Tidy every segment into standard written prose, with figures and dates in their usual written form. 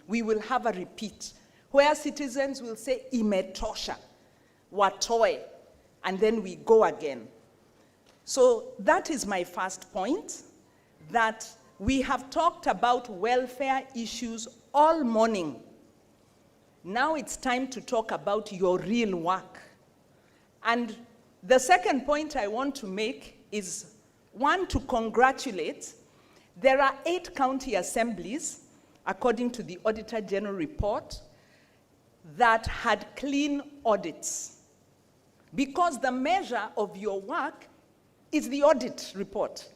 we will have a repeat, where citizens will say, imetosha, watoe, and then we go again. So that is my first point, that we have talked about welfare issues all morning. Now it's time to talk about your real work. And the second point I want to make is, one, to congratulate. There are 8 county assemblies, according to the Auditor General report, that had clean audits. Because the measure of your work is the audit report.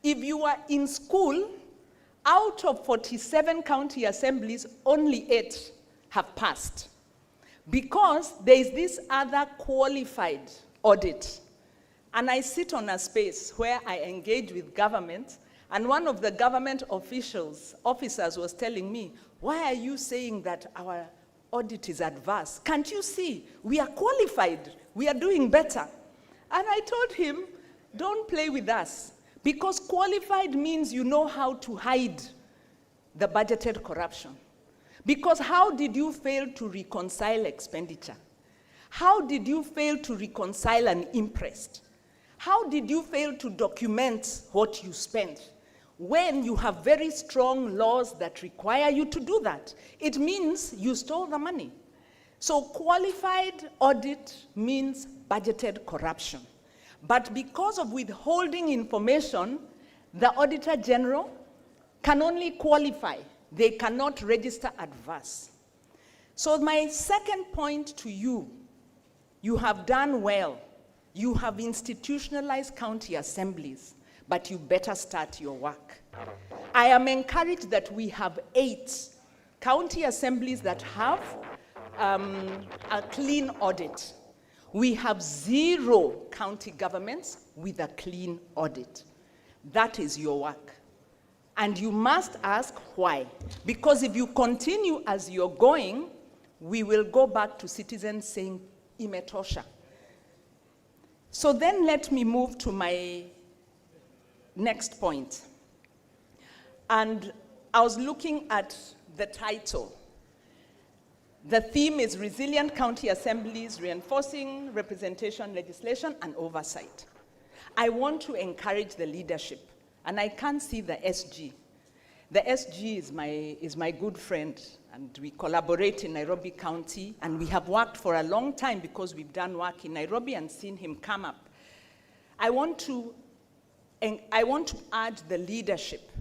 If you are in school, out of 47 county assemblies, only 8 have passed. Because there is this other qualified audit. And I sit on a space where I engage with government, and one of the government officers was telling me, why are you saying that our audit is adverse? Can't you see? We are qualified. We are doing better. And I told him, don't play with us. Because qualified means you know how to hide the budgeted corruption. Because how did you fail to reconcile expenditure? How did you fail to reconcile an imprest? How did you fail to document what you spent? When you have very strong laws that require you to do that, it means you stole the money. So qualified audit means budgeted corruption. But because of withholding information, the Auditor General can only qualify. They cannot register adverse. So my second point to you, you have done well. You have institutionalized county assemblies, but you better start your work. I am encouraged that we have 8 county assemblies that have a clean audit. We have 0 county governments with a clean audit. That is your work. And you must ask why. Because if you continue as you're going, we will go back to citizens saying, imetosha. So then let me move to my next point. And I was looking at the title. The theme is Resilient County Assemblies, Reinforcing Representation, Legislation, and Oversight. I want to encourage the leadership, and I can't see the SG. The SG is my good friend, and we collaborate in Nairobi County, and we have worked for a long time because we've done work in Nairobi and seen him come up. I want to urge the leadership,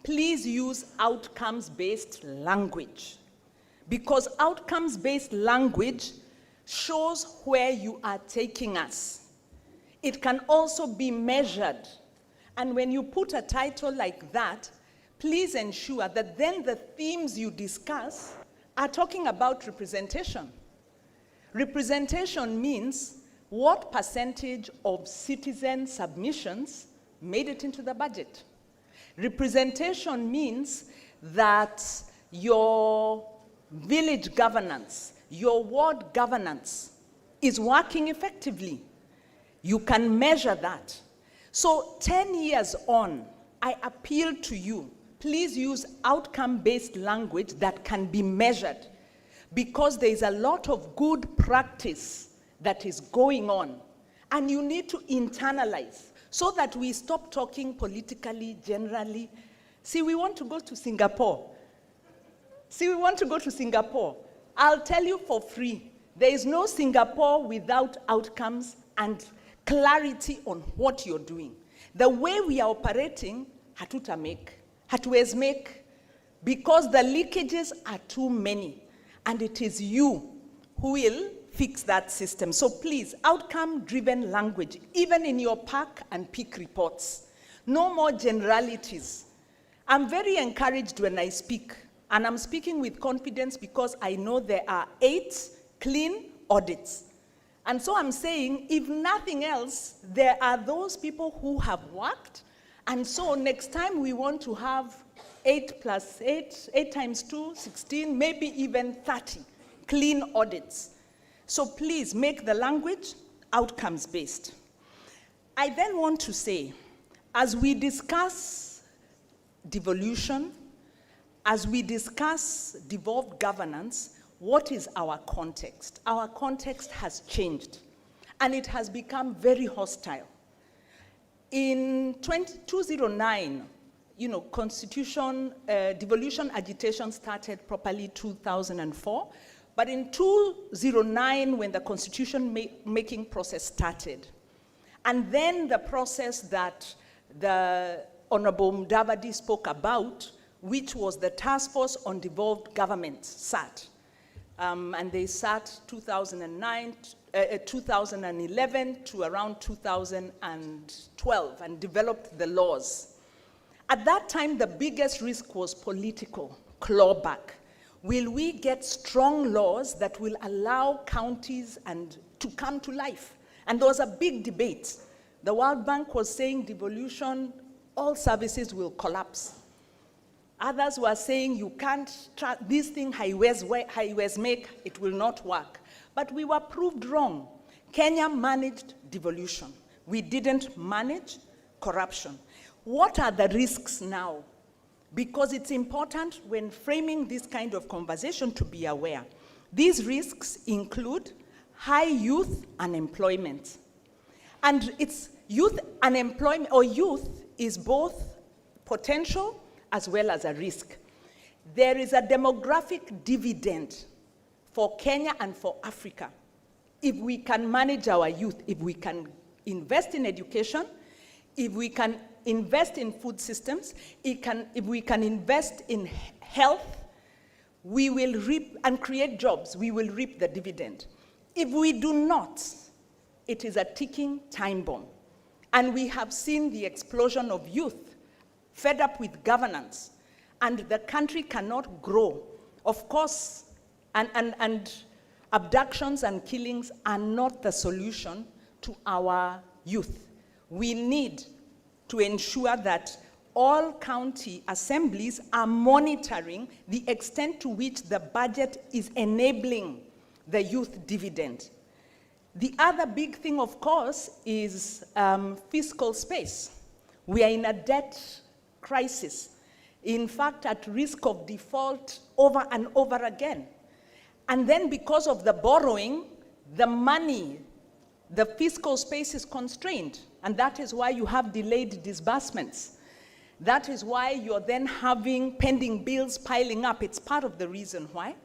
please use outcomes-based language, because outcomes-based language shows where you are taking us. It can also be measured. And when you put a title like that, please ensure that then the themes you discuss are talking about representation. Representation means what percentage of citizen submissions made it into the budget. Representation means that your village governance, your ward governance is working effectively. You can measure that. So 10 years on, I appeal to you, please use outcome-based language that can be measured, because there is a lot of good practice that is going on, and you need to internalize so that we stop talking politically, generally. See, we want to go to Singapore. I'll tell you for free, there is no Singapore without outcomes and clarity on what you're doing. The way we are operating, hatuwezi make, because the leakages are too many, and it is you who will fix that system. So please, outcome-driven language, even in your PAC and PIC reports. No more generalities. I'm very encouraged when I speak, and I'm speaking with confidence because I know there are 8 clean audits. And so I'm saying, if nothing else, there are those people who have worked, and so next time we want to have 8 plus 8, 8 times 2, 16, maybe even 30 clean audits. So please make the language outcomes-based. I then want to say, as we discuss devolution, as we discuss devolved governance, what is our context? Our context has changed, and it has become very hostile. In 2009, constitution, devolution agitation started properly 2004, but in 2009, when the constitution making process started, and then the process that the Honorable Mudavadi spoke about, which was the Task Force on Devolved Government, sat. And they sat 2011 to around 2012 and developed the laws. At that time, the biggest risk was political clawback. Will we get strong laws that will allow counties to come to life? And there was a big debate. The World Bank was saying devolution, all services will collapse. Others were saying you can't trust this thing highways make, it will not work. But we were proved wrong. Kenya managed devolution. We didn't manage corruption. What are the risks now? Because it's important when framing this kind of conversation to be aware. These risks include high youth unemployment. And it's youth unemployment, or youth is both potential as well as a risk. There is a demographic dividend for Kenya and for Africa if we can manage our youth, if we can invest in education, if we can invest in food systems, if we can invest in health, we will reap and create jobs, we will reap the dividend. If we do not, it is a ticking time bomb. And we have seen the explosion of youth fed up with governance, and the country cannot grow. Of course, and abductions and killings are not the solution to our youth. We need to ensure that all county assemblies are monitoring the extent to which the budget is enabling the youth dividend. The other big thing, of course, is fiscal space. We are in a debt crisis. In fact, at risk of default over and over again. And then because of the borrowing, the money, the fiscal space is constrained. And that is why you have delayed disbursements. That is why you're then having pending bills piling up. It's part of the reason why.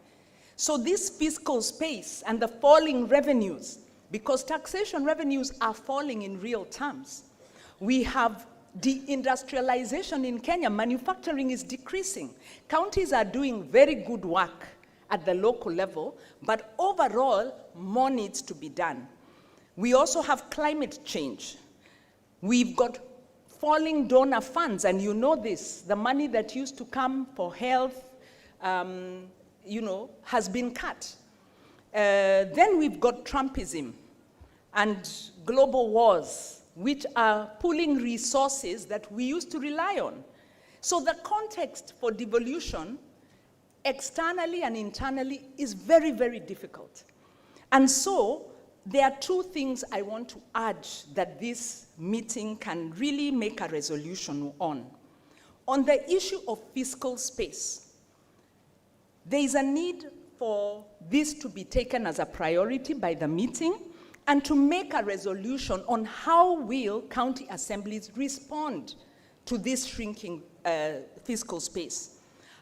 So this fiscal space and the falling revenues, because taxation revenues are falling in real terms. We have deindustrialization in Kenya. Manufacturing is decreasing. Counties are doing very good work at the local level, but overall, more needs to be done. We also have climate change. We've got falling donor funds, and you know this, the money that used to come for health, has been cut. Then we've got Trumpism and global wars, which are pulling resources that we used to rely on. So the context for devolution, externally and internally, is very, very difficult. And so there are two things I want to urge that this meeting can really make a resolution on. On the issue of fiscal space, there is a need for this to be taken as a priority by the meeting and to make a resolution on how will county assemblies respond to this shrinking fiscal space.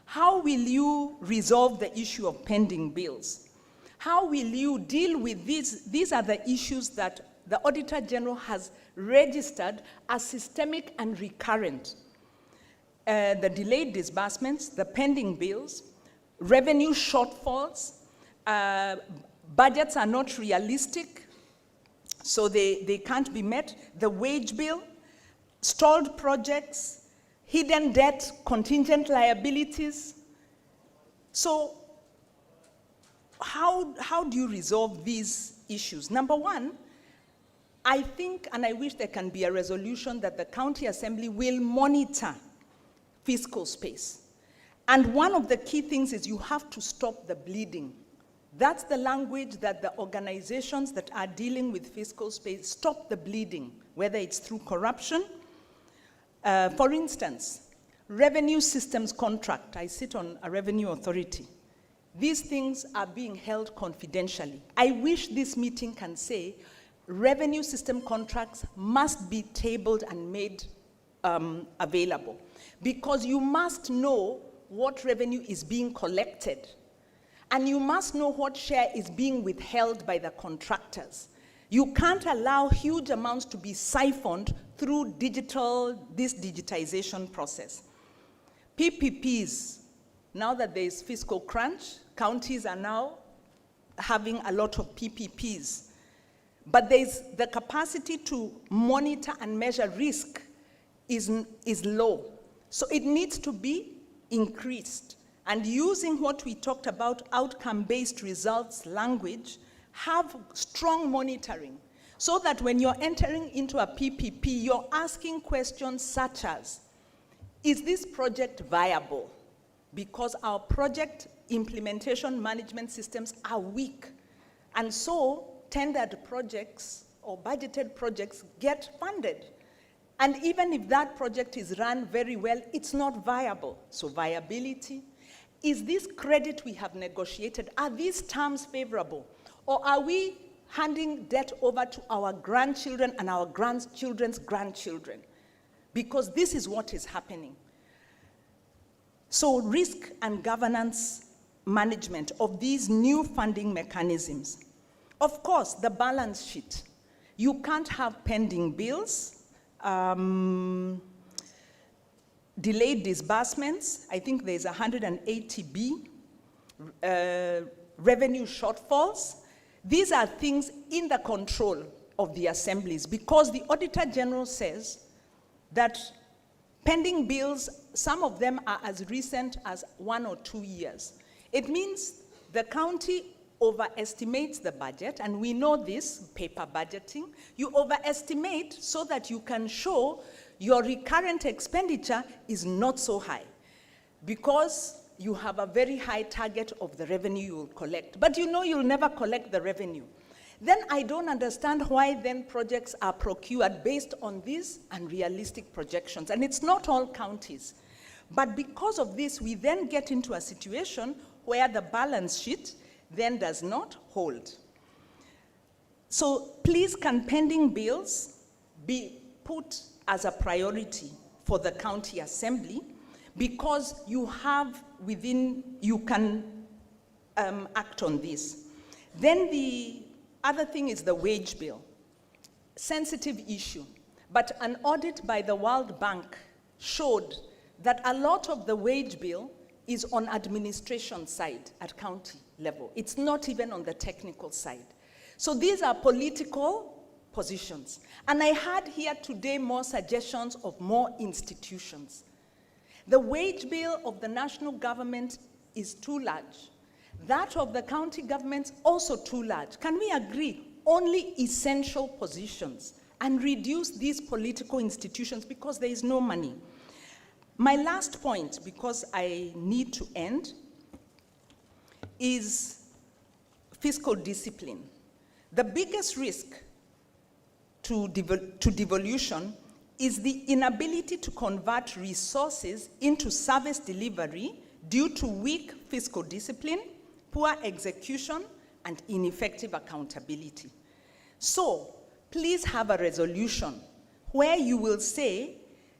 How will you resolve the issue of pending bills? How will you deal with these? These are the issues that the Auditor General has registered as systemic and recurrent. The delayed disbursements, the pending bills, revenue shortfalls, budgets are not realistic, so they can't be met, the wage bill, stalled projects, hidden debt, contingent liabilities. So how do you resolve these issues? Number one, I think, and I wish there can be a resolution that the county assembly will monitor fiscal space. And one of the key things is you have to stop the bleeding. That's the language that the organizations that are dealing with fiscal space stop the bleeding, whether it's through corruption. For instance, revenue systems contract. I sit on a revenue authority. These things are being held confidentially. I wish this meeting can say revenue system contracts must be tabled and made available, because you must know what revenue is being collected, and you must know what share is being withheld by the contractors. You can't allow huge amounts to be siphoned through this digitization process. PPPs, now that there is fiscal crunch, counties are now having a lot of PPPs. But there's the capacity to monitor and measure risk is low. So it needs to be increased. And using what we talked about, outcome-based results language, have strong monitoring, so that when you're entering into a PPP, you're asking questions such as, is this project viable? Because our project implementation management systems are weak. And so tendered projects or budgeted projects get funded. And even if that project is run very well, it's not viable. So viability. Is this credit we have negotiated, are these terms favorable? Or are we handing debt over to our grandchildren and our grandchildren's grandchildren? Because this is what is happening. So risk and governance management of these new funding mechanisms. Of course, the balance sheet. You can't have pending bills, delayed disbursements. I think there's 180B, revenue shortfalls. These are things in the control of the assemblies, because the Auditor General says that pending bills, some of them are as recent as 1 or 2 years. It means the county overestimates the budget, and we know this, paper budgeting. You overestimate so that you can show your recurrent expenditure is not so high, because you have a very high target of the revenue you will collect. But you know you'll never collect the revenue. Then I don't understand why then projects are procured based on these unrealistic projections. And it's not all counties. But because of this, we then get into a situation where the balance sheet then does not hold. So please, can pending bills be put as a priority for the county assembly, because you have you can act on this. Then the other thing is the wage bill. Sensitive issue, but an audit by the World Bank showed that a lot of the wage bill is on administration side at county level. It's not even on the technical side. So these are political positions. And I had here today more suggestions of more institutions. The wage bill of the national government is too large. That of the county governments also too large. Can we agree? Only essential positions, and reduce these political institutions, because there is no money. My last point, because I need to end, is fiscal discipline. The biggest risk to devolution is the inability to convert resources into service delivery due to weak fiscal discipline, poor execution, and ineffective accountability. So please have a resolution where you will say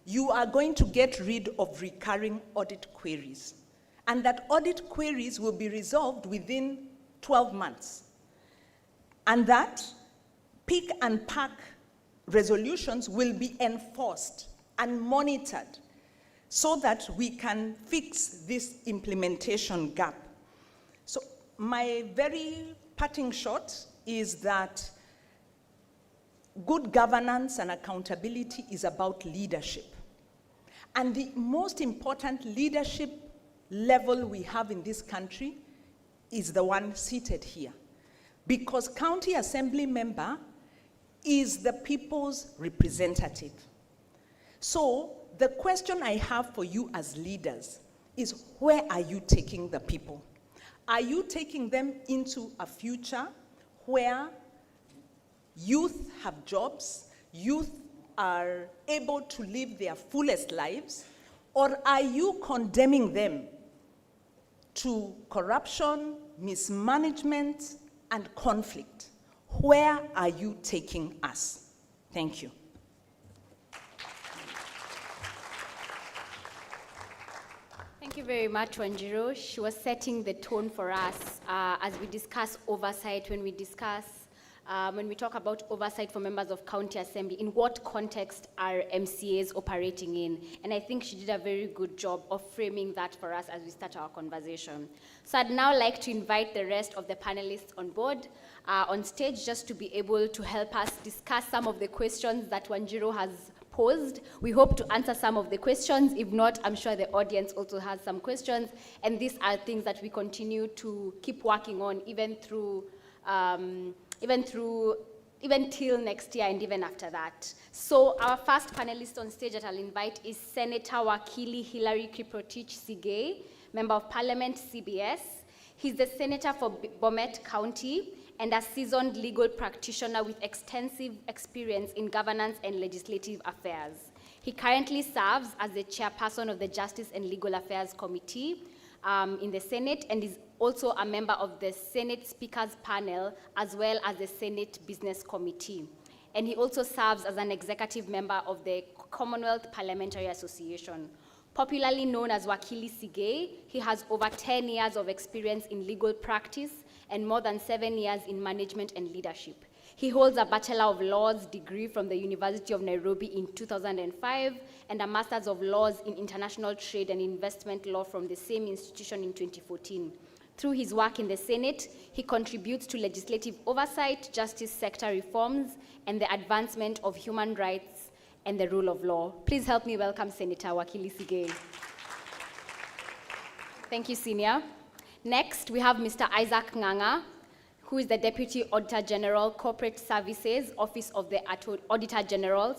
you are going to get rid of recurring audit queries, and that audit queries will be resolved within 12 months. And that pick and pack resolutions will be enforced and monitored so that we can fix this implementation gap. So my very parting shot is that good governance and accountability is about leadership. And the most important leadership level we have in this country is the one seated here. Because county assembly member is the people's representative. So the question I have for you as leaders is, where are you taking the people? Are you taking them into a future where youth have jobs, youth are able to live their fullest lives? Or are you condemning them to corruption, mismanagement, and conflict? Where are you taking us? Thank you. Thank you very much, Wanjiru. She was setting the tone for us as we discuss oversight, when we talk about oversight for members of county assembly, in what context are MCAs operating in? And I think she did a very good job of framing that for us as we start our conversation. So I'd now like to invite the rest of the panelists on board, on stage, just to be able to help us discuss some of the questions that Wanjiru has posed. We hope to answer some of the questions. If not, I'm sure the audience also has some questions. And these are things that we continue to keep working on, even till next year and even after that. So our first panelist on stage that I'll invite is Senator Wakili Hilary Kiprotich Sigei, Member of Parliament, CBS. He's the Senator for Bomet County and a seasoned legal practitioner with extensive experience in governance and legislative affairs. He currently serves as the chairperson of the Justice and Legal Affairs Committee in the Senate, and is also a member of the Senate Speakers Panel, as well as the Senate Business Committee. And he also serves as an executive member of the Commonwealth Parliamentary Association. Popularly known as Wakili Sigei, he has over 10 years of experience in legal practice and more than 7 years in management and leadership. He holds a Bachelor of Laws degree from the University of Nairobi in 2005 and a Master's of Laws in International Trade and Investment Law from the same institution in 2014. Through his work in the Senate, he contributes to legislative oversight, justice sector reforms, and the advancement of human rights and the rule of law. Please help me welcome Senator Wakili Sigei. Thank you, Senior. Next, we have Mr. Isaac Nganga, who is the Deputy Auditor General, Corporate Services, Office of the Auditor General,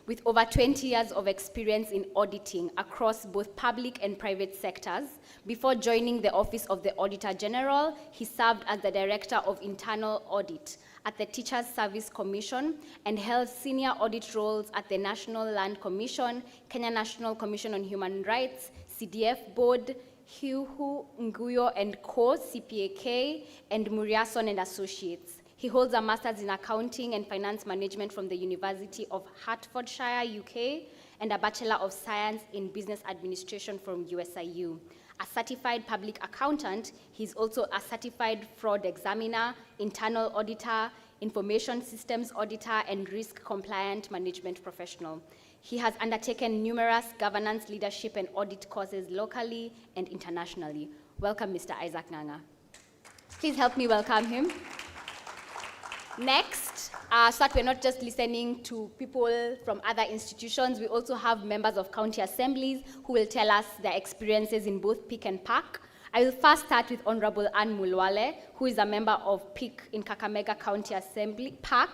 with over 20 years of experience in auditing across both public and private sectors. Before joining the Office of the Auditor General, he served as the Director of Internal Audit at the Teachers Service Commission and held senior audit roles at the National Land Commission, Kenya National Commission on Human Rights, CDF Board, Huhu Nguyo and Co, CPAK, and Muriason and Associates. He holds a Master's in Accounting and Finance Management from the University of Hertfordshire, UK, and a Bachelor of Science in Business Administration from USIU. A certified public accountant, he's also a certified fraud examiner, internal auditor, information systems auditor, and risk compliant management professional. He has undertaken numerous governance, leadership, and audit courses locally and internationally. Welcome, Mr. Isaac Nganga. Please help me welcome him. Next, so that we're not just listening to people from other institutions, we also have members of county assemblies who will tell us their experiences in both PIC and PAC. I will first start with Honorable Anne Mulwale, who is a member of PIC in Kakamega County Assembly, PAC.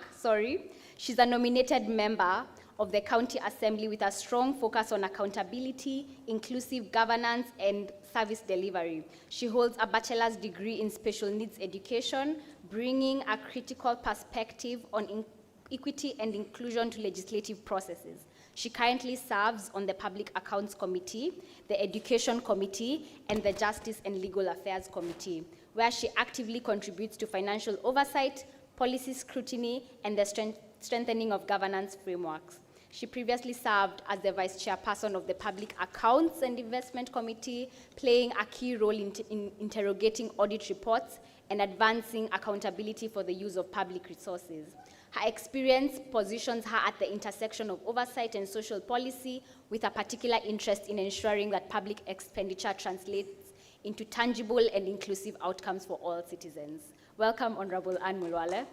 She's a nominated member of the County Assembly with a strong focus on accountability, inclusive governance, and service delivery. She holds a bachelor's degree in special needs education, bringing a critical perspective on equity and inclusion to legislative processes. She currently serves on the Public Accounts Committee, the Education Committee, and the Justice and Legal Affairs Committee, where she actively contributes to financial oversight, policy scrutiny, and the strengthening of governance frameworks. She previously served as the Vice Chairperson of the Public Accounts and Investment Committee, playing a key role in interrogating audit reports and advancing accountability for the use of public resources. Her experience positions her at the intersection of oversight and social policy, with a particular interest in ensuring that public expenditure translates into tangible and inclusive outcomes for all citizens. Welcome, Honorable Anne Mulwale.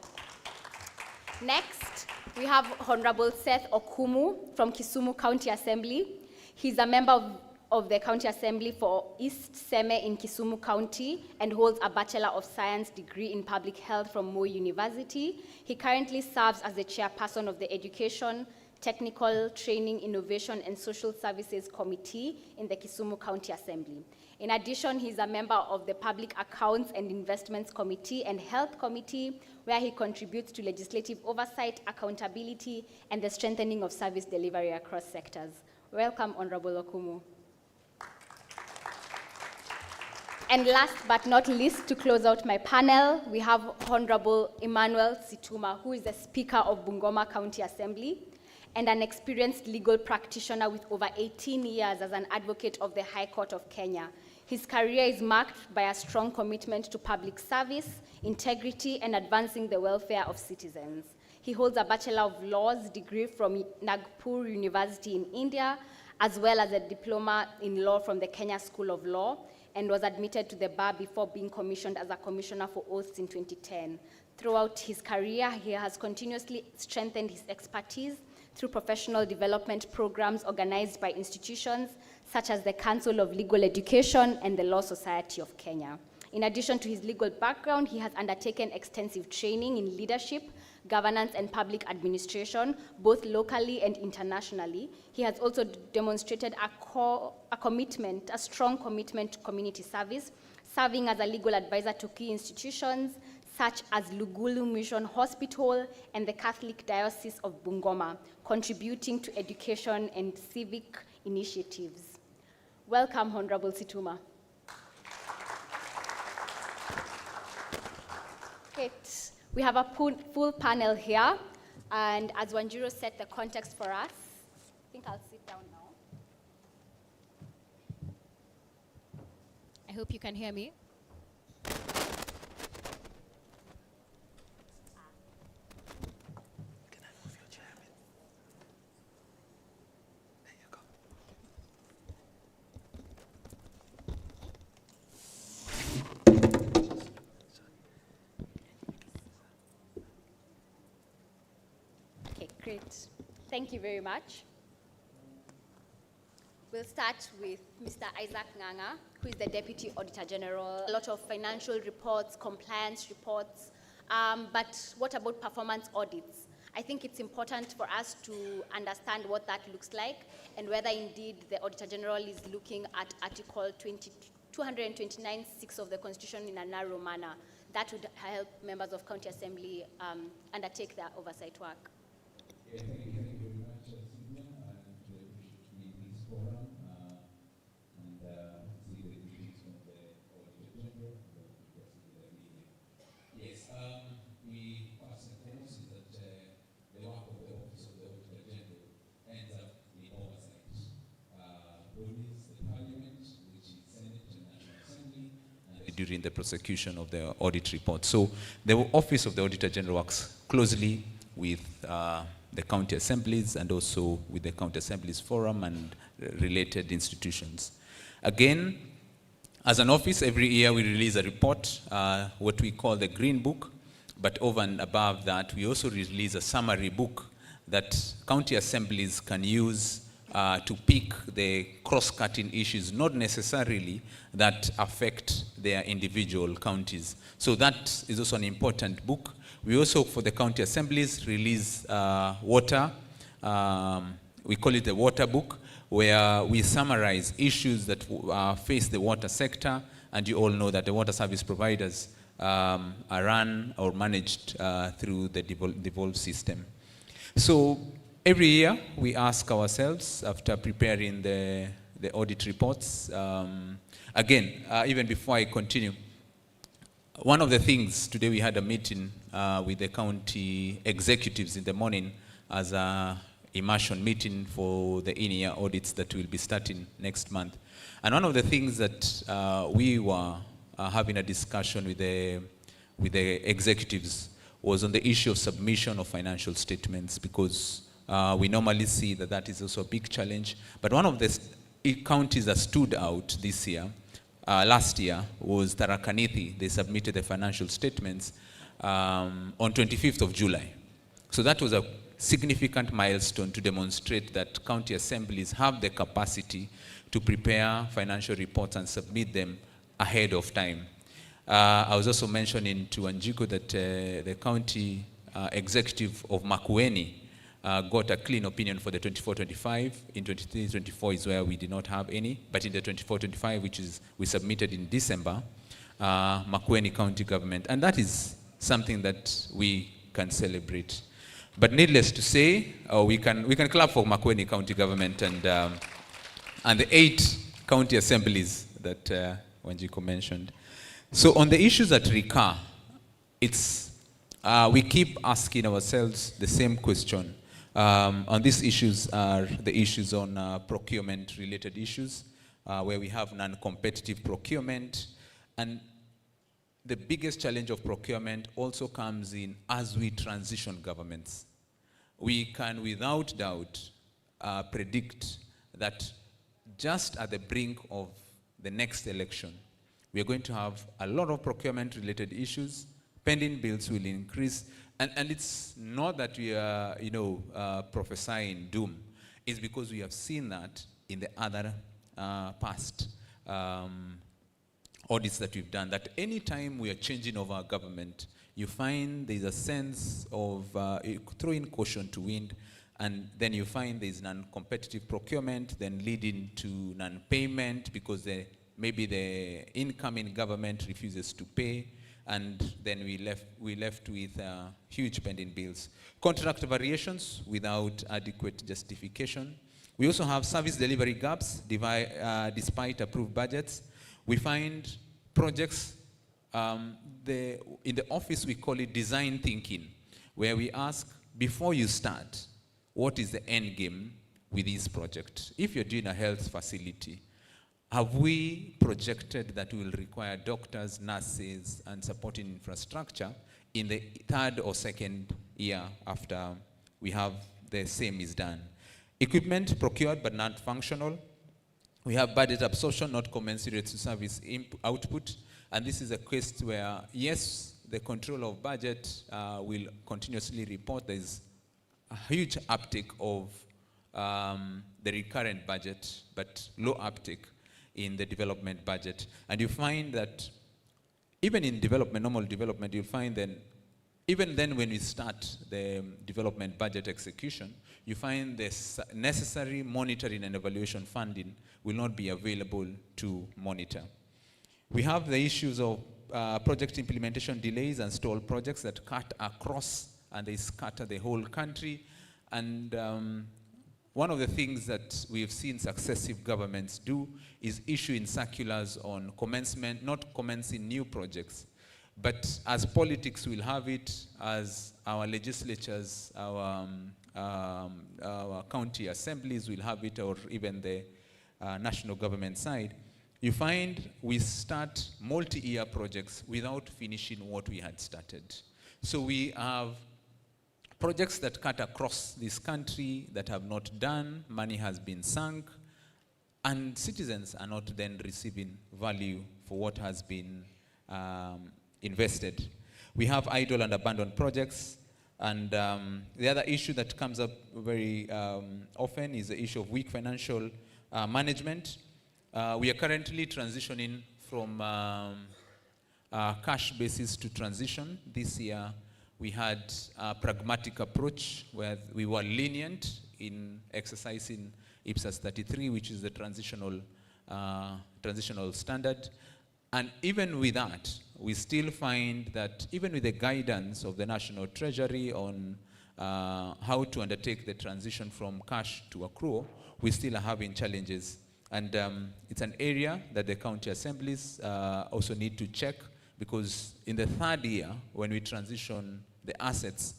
Next, we have Honorable Seth Okumu from Kisumu County Assembly. He's a member of the County Assembly for East Seme in Kisumu County and holds a Bachelor of Science degree in Public Health from Moi University. He currently serves as the chairperson of the Education, Technical Training, Innovation, and Social Services Committee in the Kisumu County Assembly. In addition, he's a member of the Public Accounts and Investments Committee and Health Committee, where he contributes to legislative oversight, accountability, and the strengthening of service delivery across sectors. Welcome, Honorable Okumu. And last but not least, to close out my panel, we have Honorable Emmanuel Situma, who is the Speaker of Bungoma County Assembly and an experienced legal practitioner with over 18 years as an advocate of the High Court of Kenya. His career is marked by a strong commitment to public service, integrity, and advancing the welfare of citizens. He holds a Bachelor of Laws degree from Nagpur University in India, as well as a diploma in law from the Kenya School of Law, and was admitted to the bar before being commissioned as a commissioner for oaths in 2010. Throughout his career, he has continuously strengthened his expertise through professional development programs organized by institutions such as the Council of Legal Education and the Law Society of Kenya. In addition to his legal background, he has undertaken extensive training in leadership, governance, and public administration, both locally and internationally. He has also demonstrated a strong commitment to community service, serving as a legal advisor to key institutions such as Lugulu Mission Hospital and the Catholic Diocese of Bungoma, contributing to education and civic initiatives. Welcome, Honorable Situma. Okay, we have a full panel here, and as Wanjiro set the context for us, I think I'll sit down now. I hope you can hear me. Can I move your chair a bit? There you go. Okay, great. Thank you very much. We'll start with Mr. Isaac Nganga, who is the Deputy Auditor General. A lot of financial reports, compliance reports, but what about performance audits? I think it's important for us to understand what that looks like and whether indeed the Auditor General is looking at Article 229(6) of the Constitution in a narrow manner. That would help members of County Assembly undertake their oversight work. Yeah, thank you very much, Sylvia, and appreciate me in this forum and see the greetings from the Auditor General and the media. Yes, we first and foremost is that the work of the Office of the Auditor General ends up in oversight. Bodies, the Parliament, which is Senate and National Assembly, and during the prosecution of the audit report. So the Office of the Auditor General works closely with the county assemblies and also with the county assemblies forum and related institutions. Again, as an office, every year we release a report, what we call the Green Book, but over and above that, we also release a summary book that county assemblies can use to pick the cross-cutting issues, not necessarily that affect their individual counties. So that is also an important book. We also, for the county assemblies, release water. We call it the water book, where we summarize issues that face the water sector. And you all know that the water service providers are run or managed through the devolved system. So every year, we ask ourselves, after preparing the audit reports, again, even before I continue, one of the things, today we had a meeting with the county executives in the morning as a immersion meeting for the in-year audits that will be starting next month. And one of the things that we were having a discussion with the executives was on the issue of submission of financial statements, because we normally see that that is also a big challenge. But one of the counties that stood out this year, last year, was Tharaka Nithi. They submitted the financial statements on 25th of July. So that was a significant milestone to demonstrate that county assemblies have the capacity to prepare financial reports and submit them ahead of time. I was also mentioning to Anjiko that the county executive of Makueni got a clean opinion for the 24-25. In 23-24 is where we did not have any, but in the 24-25, which is we submitted in December, Makueni County government, and that is something that we can celebrate. But needless to say, we can clap for Makueni County Government and the 8 county assemblies that Wanjiko mentioned. So on the issues that recur, we keep asking ourselves the same question. On these issues are the issues on procurement-related issues, where we have non-competitive procurement. And the biggest challenge of procurement also comes in as we transition governments. We can, without doubt, predict that just at the brink of the next election, we are going to have a lot of procurement-related issues. Pending bills will increase, and it's not that we are, prophesying doom. It's because we have seen that in the other past audits that we've done, that any time we are changing over our government, you find there's a sense of throwing caution to wind, and then you find there's non-competitive procurement, then leading to non-payment because maybe the incoming government refuses to pay, and then we left with huge pending bills. Contract variations without adequate justification. We also have service delivery gaps despite approved budgets. We find projects, in the office we call it design thinking, where we ask, before you start, what is the end game with this project? If you're doing a health facility, have we projected that we will require doctors, nurses, and supporting infrastructure in the 3rd or 2nd year after we have the same is done? Equipment procured but not functional. We have budget absorption not commensurate to service output. And this is a case where, yes, the control of budget will continuously report there's a huge uptick of the recurrent budget, but low uptick in the development budget. And you find that even in development, normal development, you'll find that even then when we start the development budget execution, you find the necessary monitoring and evaluation funding will not be available to monitor. We have the issues of project implementation delays and stalled projects that cut across and they scatter the whole country. And one of the things that we've seen successive governments do is issuing circulars on commencement, not commencing new projects, but as politics will have it, as our legislatures, our county assemblies will have it, or even the national government side, you find we start multi-year projects without finishing what we had started. So we have projects that cut across this country that have not done, money has been sunk, and citizens are not then receiving value for what has been invested. We have idle and abandoned projects, and the other issue that comes up very often is the issue of weak financial management. We are currently transitioning from cash basis to transition. This year, we had a pragmatic approach where we were lenient in exercising IPSAS 33, which is the transitional standard. And even with that, we still find that even with the guidance of the National Treasury on how to undertake the transition from cash to accrual, we still are having challenges. And it's an area that the county assemblies also need to check, because in the 3rd year, when we transition the assets,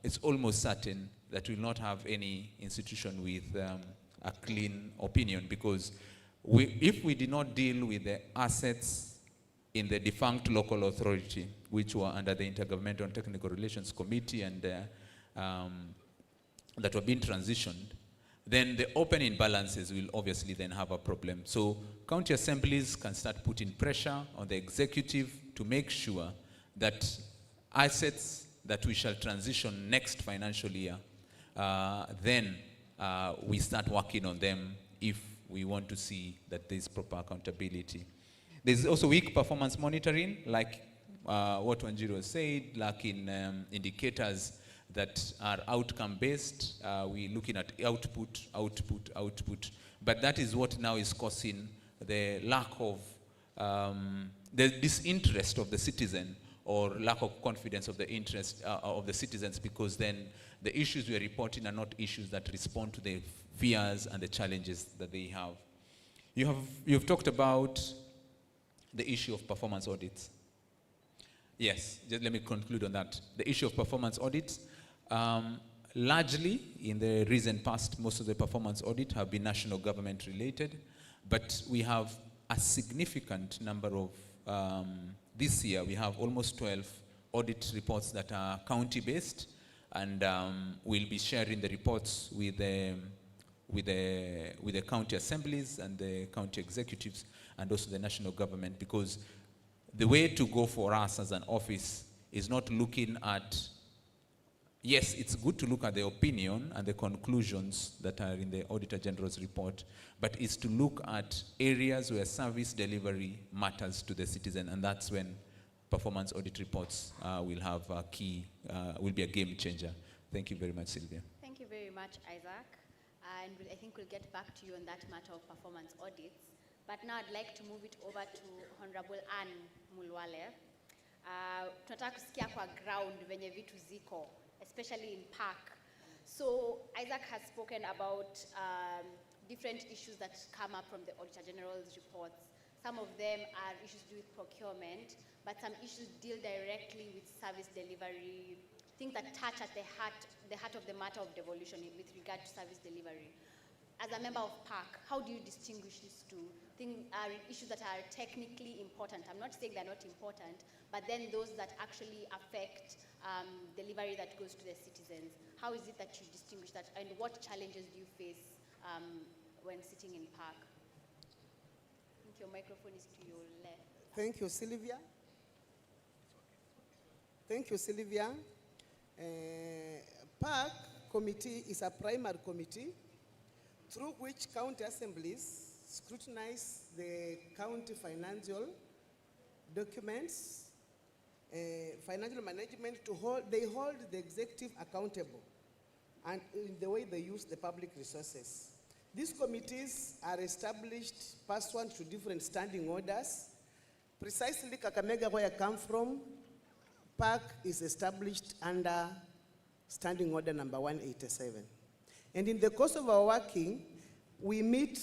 it's almost certain that we'll not have any institution with a clean opinion, because if we did not deal with the assets in the defunct local authority, which were under the Intergovernmental and Technical Relations Committee and that were being transitioned, then the open imbalances will obviously then have a problem. So county assemblies can start putting pressure on the executive to make sure that assets that we shall transition next financial year, then we start working on them if we want to see that there's proper accountability. There's also weak performance monitoring, like what Wanjiro said, lacking indicators that are outcome-based. We're looking at output. But that is what now is causing the lack of, the disinterest of the citizen or lack of confidence of the interest of the citizens, because then the issues we are reporting are not issues that respond to the fears and the challenges that they have. You've talked about the issue of performance audits. Yes, just let me conclude on that. The issue of performance audits, largely in the recent past, most of the performance audits have been national government related, but we have a significant number of, this year we have almost 12 audit reports that are county-based, and we'll be sharing the reports with the county assemblies and the county executives and also the national government, because the way to go for us as an office is not looking at, yes, it's good to look at the opinion and the conclusions that are in the Auditor General's report, but it's to look at areas where service delivery matters to the citizen, and that's when performance audit reports will have a key, will be a game changer. Thank you very much, Sylvia. Thank you very much, Isaac. And I think we'll get back to you on that matter of performance audits. But now I'd like to move it over to Honorable Anne Mulwale. Tunataka kusikia kwa ground venye vitu ziko, especially in park. So Isaac has spoken about different issues that come up from the Auditor General's reports. Some of them are issues to do with procurement, but some issues deal directly with service delivery, things that touch at the heart of the matter of devolution with regard to service delivery. As a member of PAC, how do you distinguish these two? Things are issues that are technically important. I'm not saying they're not important, but then those that actually affect delivery that goes to the citizens. How is it that you distinguish that, and what challenges do you face when sitting in PAC? I think your microphone is to your left. Thank you, Sylvia. Thank you, Sylvia. PAC committee is a primary committee through which county assemblies scrutinize the county financial documents, financial management. They hold the executive accountable and in the way they use the public resources. These committees are established pursuant to different standing orders. Precisely Kakamega, where I come from, PAC is established under Standing Order number 187. And in the course of our working, we meet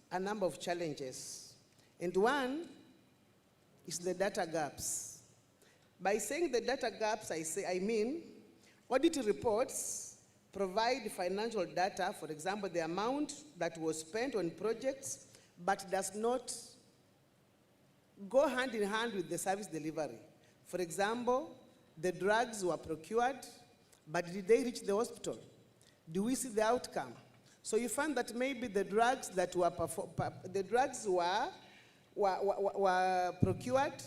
a number of challenges. And one is the data gaps. By saying the data gaps, I mean audit reports provide financial data, for example, the amount that was spent on projects, but does not go hand in hand with the service delivery. For example, the drugs were procured, but did they reach the hospital? Do we see the outcome? So you find that maybe the drugs that were were procured,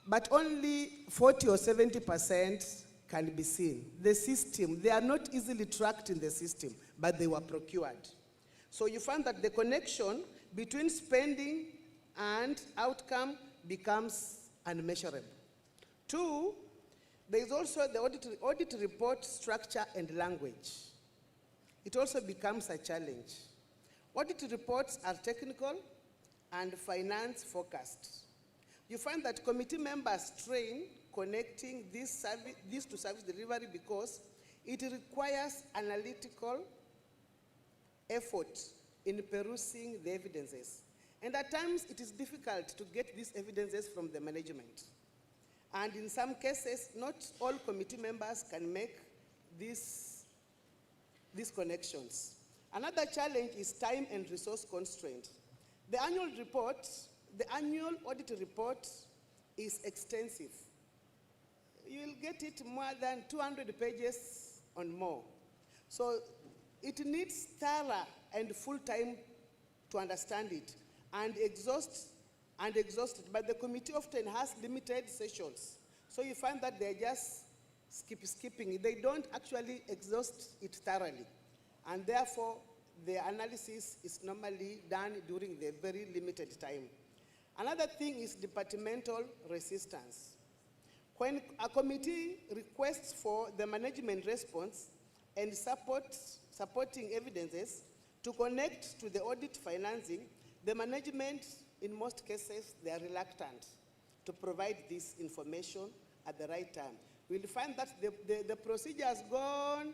but only 40 or 70% can be seen. The system, they are not easily tracked in the system, but they were procured. So you find that the connection between spending and outcome becomes unmeasurable. Two, there is also the audit report structure and language. It also becomes a challenge. Audit reports are technical and finance focused. You find that committee members strain connecting this to service delivery because it requires analytical effort in perusing the evidences. And at times it is difficult to get these evidences from the management. And in some cases, not all committee members can make these connections. Another challenge is time and resource constraint. The annual audit report is extensive. You'll get it more than 200 pages or more. So it needs thorough and full time to understand it and exhausted, but the committee often has limited sessions. So you find that they're just skipping it. They don't actually exhaust it thoroughly. And therefore, the analysis is normally done during the very limited time. Another thing is departmental resistance. When a committee requests for the management response and supporting evidences to connect to the audit financing, the management, in most cases, they are reluctant. to provide this information at the right time. We'll find that the procedure has gone,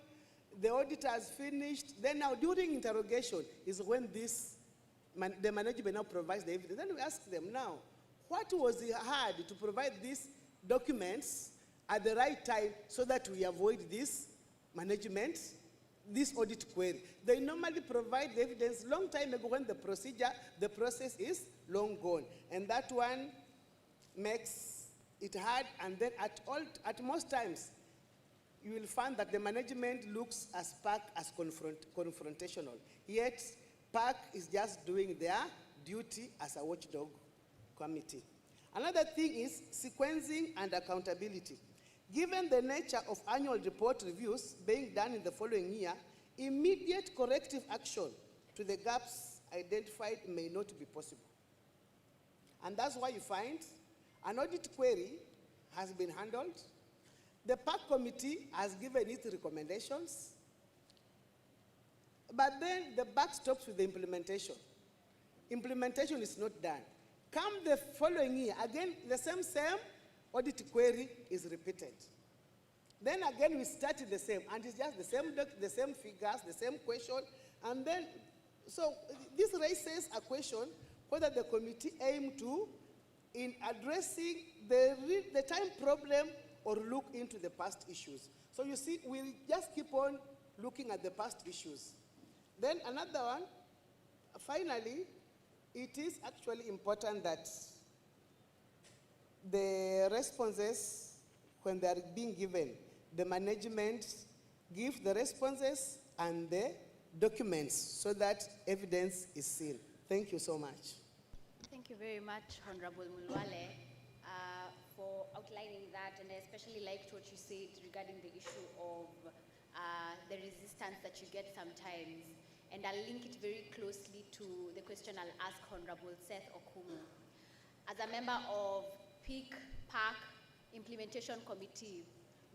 the audit has finished, then now during interrogation is when the management now provides the evidence. Then we ask them now, what was hard to provide these documents at the right time so that we avoid this management, this audit query? They normally provide the evidence long time ago when the process is long gone. And that one makes it hard, and then at most times, you will find that the management looks as PAC as confrontational. Yet, PAC is just doing their duty as a watchdog committee. Another thing is sequencing and accountability. Given the nature of annual report reviews being done in the following year, immediate corrective action to the gaps identified may not be possible. And that's why you find an audit query has been handled. The PAC committee has given its recommendations, but then the buck stops with the implementation. Implementation is not done. Come the following year, again, the same audit query is repeated. Then again, we start the same, and it's just the same figures, the same question, and then, so this raises a question whether the committee aim to, in addressing the time problem, or look into the past issues. So you see, we'll just keep on looking at the past issues. Then another one, finally, it is actually important that the responses, when they are being given, the management give the responses and the documents so that evidence is seen. Thank you so much. Thank you very much, Honorable Mulwale, for outlining that, and I especially liked what you said regarding the issue of the resistance that you get sometimes, and I'll link it very closely to the question I'll ask Honorable Seth Okumu. As a member of PIC PAC Implementation Committee,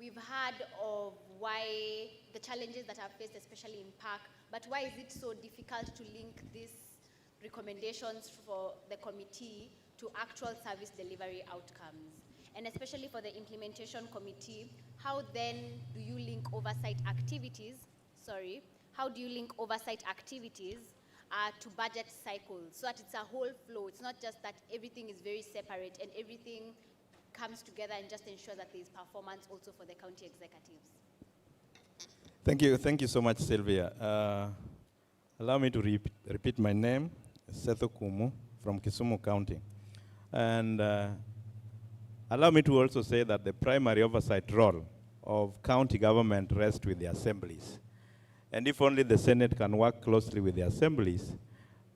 we've heard of why the challenges that are faced, especially in PAC, but why is it so difficult to link these recommendations for the committee to actual service delivery outcomes? And especially for the implementation committee, how then do you link oversight activities, how do you link oversight activities to budget cycles so that it's a whole flow? It's not just that everything is very separate and everything comes together and just ensure that there's performance also for the county executives. Thank you so much, Sylvia. Allow me to repeat my name, Seth Okumu from Kisumu County. And allow me to also say that the primary oversight role of county government rests with the assemblies. And if only the Senate can work closely with the assemblies,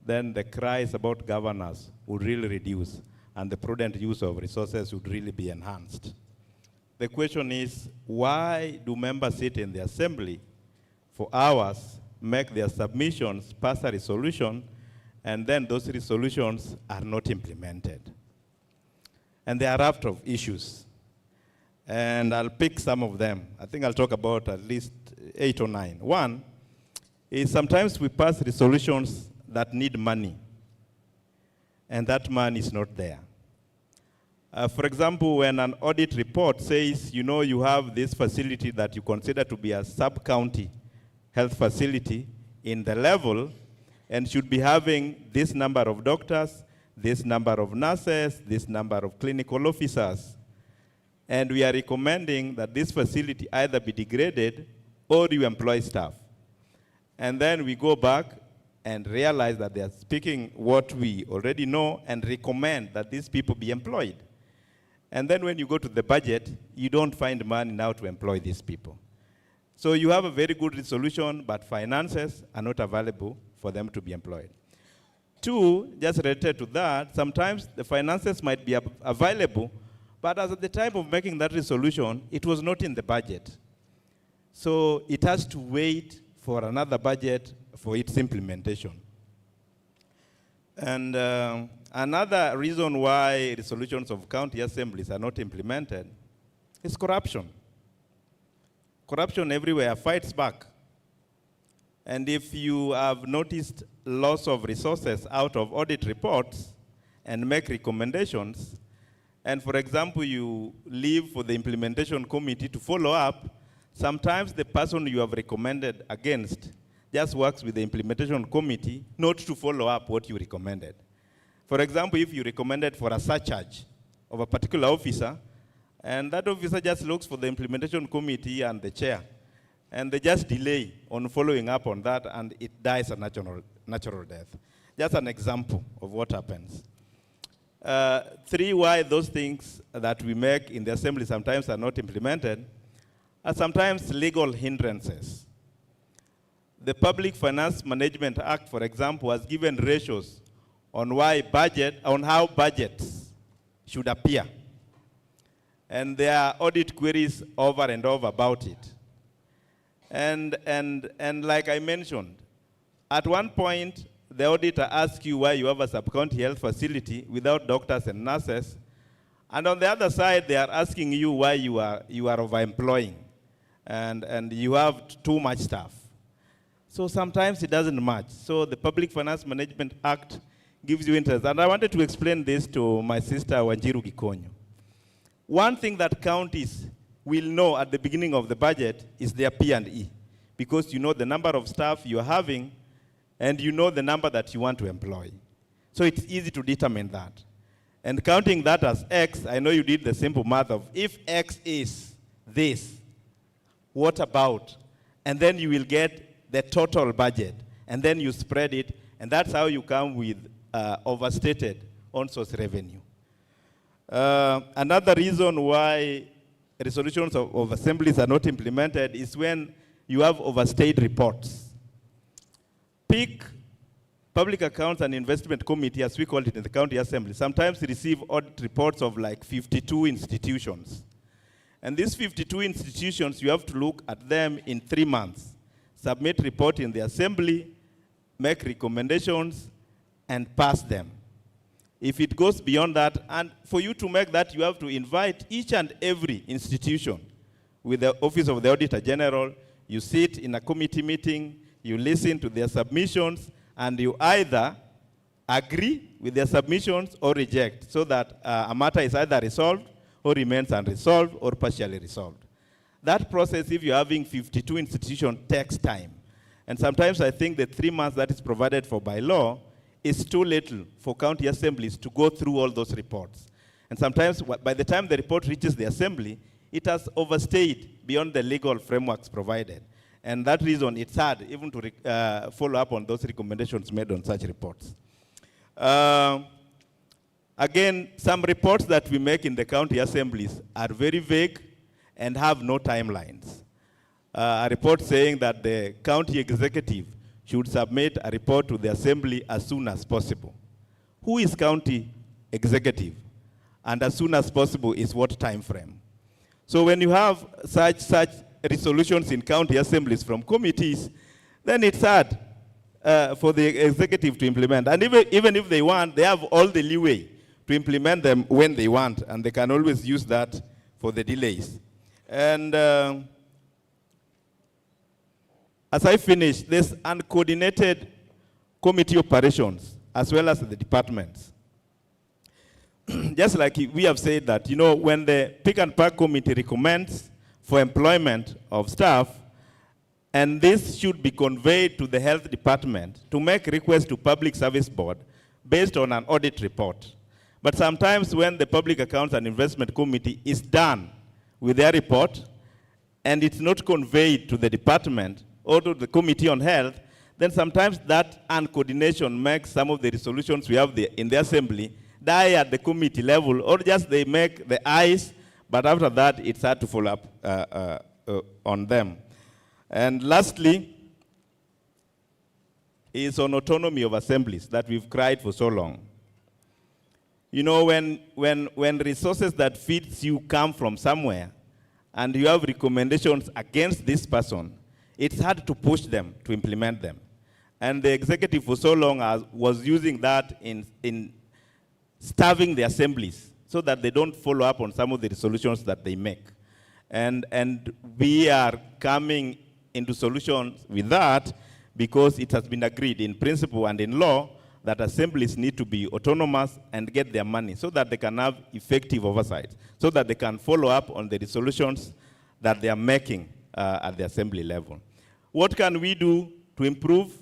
then the cries about governors would really reduce and the prudent use of resources would really be enhanced. The question is, why do members sit in the assembly for hours, make their submissions, pass a resolution, and then those resolutions are not implemented? And there are a raft of issues. And I'll pick some of them. I think I'll talk about at least 8 or 9. One is sometimes we pass resolutions that need money, and that money is not there. For example, when an audit report says, you know, you have this facility that you consider to be a sub-county health facility in the level, and should be having this number of doctors, this number of nurses, this number of clinical officers. And we are recommending that this facility either be degraded or you employ staff. And then we go back and realize that they are speaking what we already know and recommend that these people be employed. And then when you go to the budget, you don't find money now to employ these people. So you have a very good resolution, but finances are not available for them to be employed. Two, just related to that, sometimes the finances might be available, but as at the time of making that resolution, it was not in the budget. So it has to wait for another budget for its implementation. And another reason why resolutions of county assemblies are not implemented is corruption. Corruption everywhere fights back. And if you have noticed loss of resources out of audit reports and make recommendations, and for example, you leave for the implementation committee to follow up, sometimes the person you have recommended against just works with the implementation committee not to follow up what you recommended. For example, if you recommended for a surcharge of a particular officer, and that officer just looks for the implementation committee and the chair, and they just delay on following up on that, and it dies a natural death. Just an example of what happens. 3, why those things that we make in the assembly sometimes are not implemented are sometimes legal hindrances. The Public Finance Management Act, for example, has given ratios on how budgets should appear. And there are audit queries over and over about it. And like I mentioned, at one point, the auditor asks you why you have a sub-county health facility without doctors and nurses. And on the other side, they are asking you why you are overemploying and you have too much staff. So sometimes it doesn't match. So the Public Finance Management Act gives you interest. And I wanted to explain this to my sister, Wanjiru Gikonyo. One thing that counties will know at the beginning of the budget is their P&E, because you know the number of staff you're having and you know the number that you want to employ. So it's easy to determine that. And counting that as X, I know you did the simple math of if X is this, what about? And then you will get the total budget, and then you spread it, and that's how you come with overstated on-source revenue. Another reason why resolutions of assemblies are not implemented is when you have overstayed reports. PIC, Public Accounts and Investment Committee, as we call it in the county assembly, sometimes receive audit reports of like 52 institutions. And these 52 institutions, you have to look at them in 3 months, submit report in the assembly, make recommendations, and pass them. If it goes beyond that, and for you to make that, you have to invite each and every institution with the Office of the Auditor General. You sit in a committee meeting, you listen to their submissions, and you either agree with their submissions or reject, so that a matter is either resolved or remains unresolved or partially resolved. That process, if you're having 52 institutions, takes time. And sometimes I think the 3 months that is provided for by law is too little for county assemblies to go through all those reports. And sometimes by the time the report reaches the assembly, it has overstayed beyond the legal frameworks provided. And that reason, it's hard even to follow up on those recommendations made on such reports. Again, some reports that we make in the county assemblies are very vague and have no timelines. A report saying that the county executive should submit a report to the assembly as soon as possible. Who is county executive? And as soon as possible is what time frame? So when you have such resolutions in county assemblies from committees, then it's hard for the executive to implement. And even if they want, they have all the leeway to implement them when they want, and they can always use that for the delays. And as I finish, there's uncoordinated committee operations as well as the departments. Just like we have said that, when the Pick and Pack Committee recommends for employment of staff, and this should be conveyed to the health department to make request to Public Service Board based on an audit report. But sometimes when the Public Accounts and Investment Committee is done with their report, and it's not conveyed to the department or to the Committee on Health, then sometimes that uncoordination makes some of the resolutions we have in the assembly die at the committee level, or just they make the ayes, but after that, it's hard to follow up on them. And lastly, is on autonomy of assemblies that we've cried for so long. When resources that feeds you come from somewhere, and you have recommendations against this person, it's hard to push them to implement them. And the executive for so long was using that in starving the assemblies so that they don't follow up on some of the resolutions that they make. And we are coming into solutions with that because it has been agreed in principle and in law that assemblies need to be autonomous and get their money so that they can have effective oversight, so that they can follow up on the resolutions that they are making at the assembly level. What can we do to improve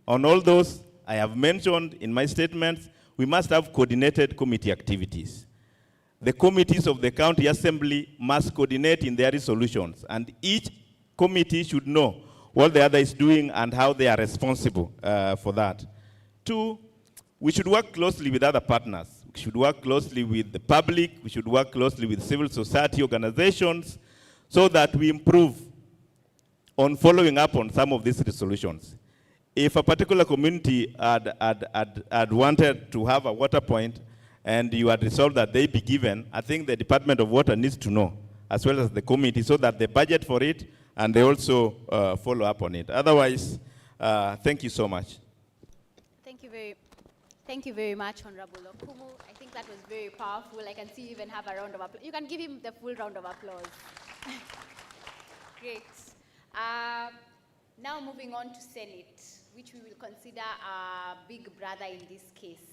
on all those I have mentioned in my statements? We must have coordinated committee activities. The committees of the county assembly must coordinate in their resolutions, and each committee should know what the other is doing and how they are responsible for that. 2, we should work closely with other partners. We should work closely with the public. We should work closely with civil society organizations so that we improve on following up on some of these resolutions. If a particular community had wanted to have a water point and you had resolved that they be given, I think the Department of Water needs to know, as well as the committee, so that they budget for it and they also follow up on it. Otherwise, thank you so much. Thank you very much, Honorable Okumu. I think that was very powerful. I can see you even have a round of applause. You can give him the full round of applause. Great. Now moving on to Senate, which we will consider a big brother in this case.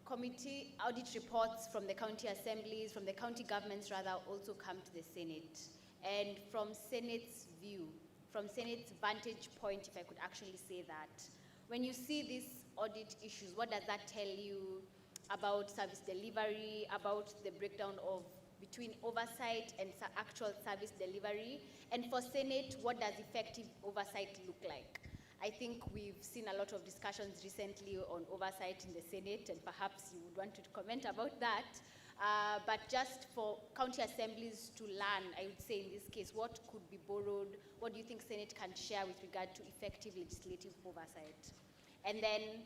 Committee audit reports from the county assemblies, from the county governments rather, also come to the Senate. And from Senate's view, from Senate's vantage point, if I could actually say that, when you see these audit issues, what does that tell you about service delivery, about the breakdown of between oversight and actual service delivery? And for Senate, what does effective oversight look like? I think we've seen a lot of discussions recently on oversight in the Senate, and perhaps you would want to comment about that. But just for county assemblies to learn, I would say in this case, what could be borrowed? What do you think Senate can share with regard to effective legislative oversight? And then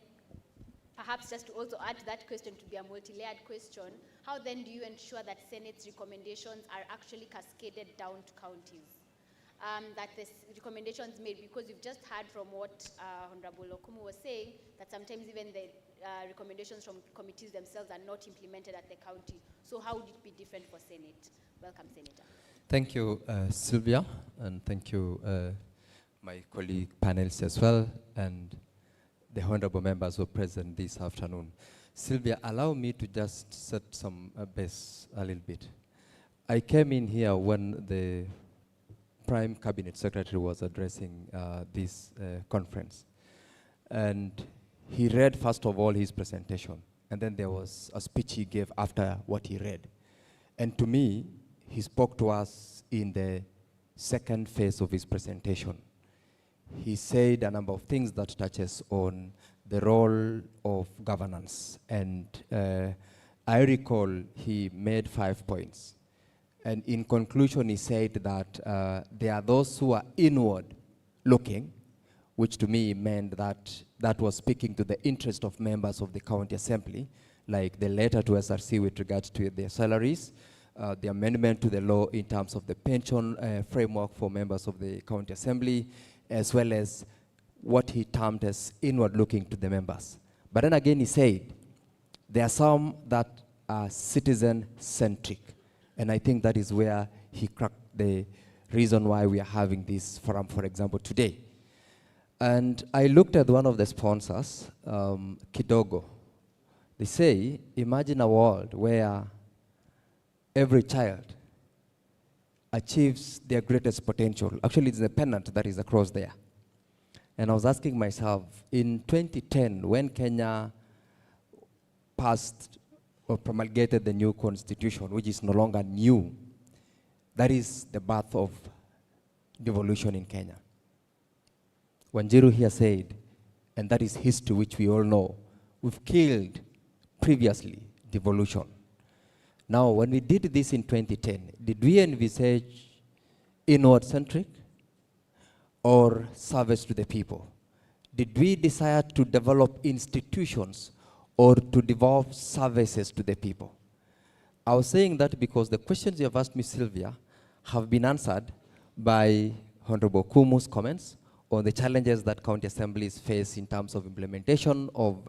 perhaps just to also add to that question, to be a multi-layered question, how then do you ensure that Senate's recommendations are actually cascaded down to counties? That the recommendations made, because you've just heard from what Honorable Okumu was saying, that sometimes even the recommendations from committees themselves are not implemented at the county. So how would it be different for Senate? Welcome, Senator. Thank you, Sylvia, and thank you, my colleague panelists as well, and the honorable members who are present this afternoon. Sylvia, allow me to just set some base a little bit. I came in here when the Prime Cabinet Secretary was addressing this conference. And he read, first of all, his presentation. And then there was a speech he gave after what he read. And to me, he spoke to us in the second phase of his presentation. He said a number of things that touches on the role of governance. And I recall he made 5 points. And in conclusion, he said that there are those who are inward looking, which to me meant that that was speaking to the interest of members of the county assembly, like the letter to SRC with regard to their salaries, the amendment to the law in terms of the pension framework for members of the county assembly, as well as what he termed as inward looking to the members. But then again, he said, there are some that are citizen-centric. And I think that is where he cracked the reason why we are having this forum, for example, today. And I looked at one of the sponsors, Kidogo. They say, imagine a world where every child achieves their greatest potential. Actually, it's the pennant that is across there. And I was asking myself, in 2010, when Kenya passed or promulgated the new constitution, which is no longer new, that is the birth of devolution in Kenya. Wanjiru here said, and that is history which we all know, we've killed previously devolution. Now, when we did this in 2010, did we envisage inward-centric or service to the people? Did we desire to develop institutions or to develop services to the people? I was saying that because the questions you have asked me, Sylvia, have been answered by Honorable Kumu's comments on the challenges that county assemblies face in terms of implementation of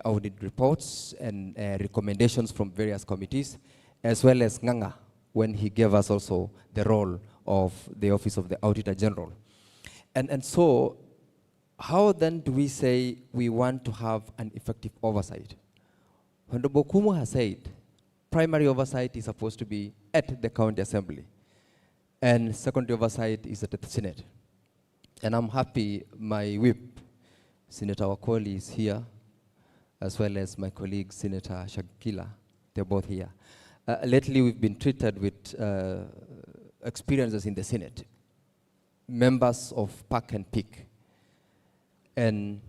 audit reports and recommendations from various committees, as well as Nganga, when he gave us also the role of the Office of the Auditor General. And so how then do we say we want to have an effective oversight? Honorable Kumu has said primary oversight is supposed to be at the county assembly, and secondary oversight is at the Senate. And I'm happy my whip, Senator Wakoli, is here, as well as my colleague, Senator Shakila. They're both here. Lately, we've been treated with experiences in the Senate. Members of PAC and PIC, and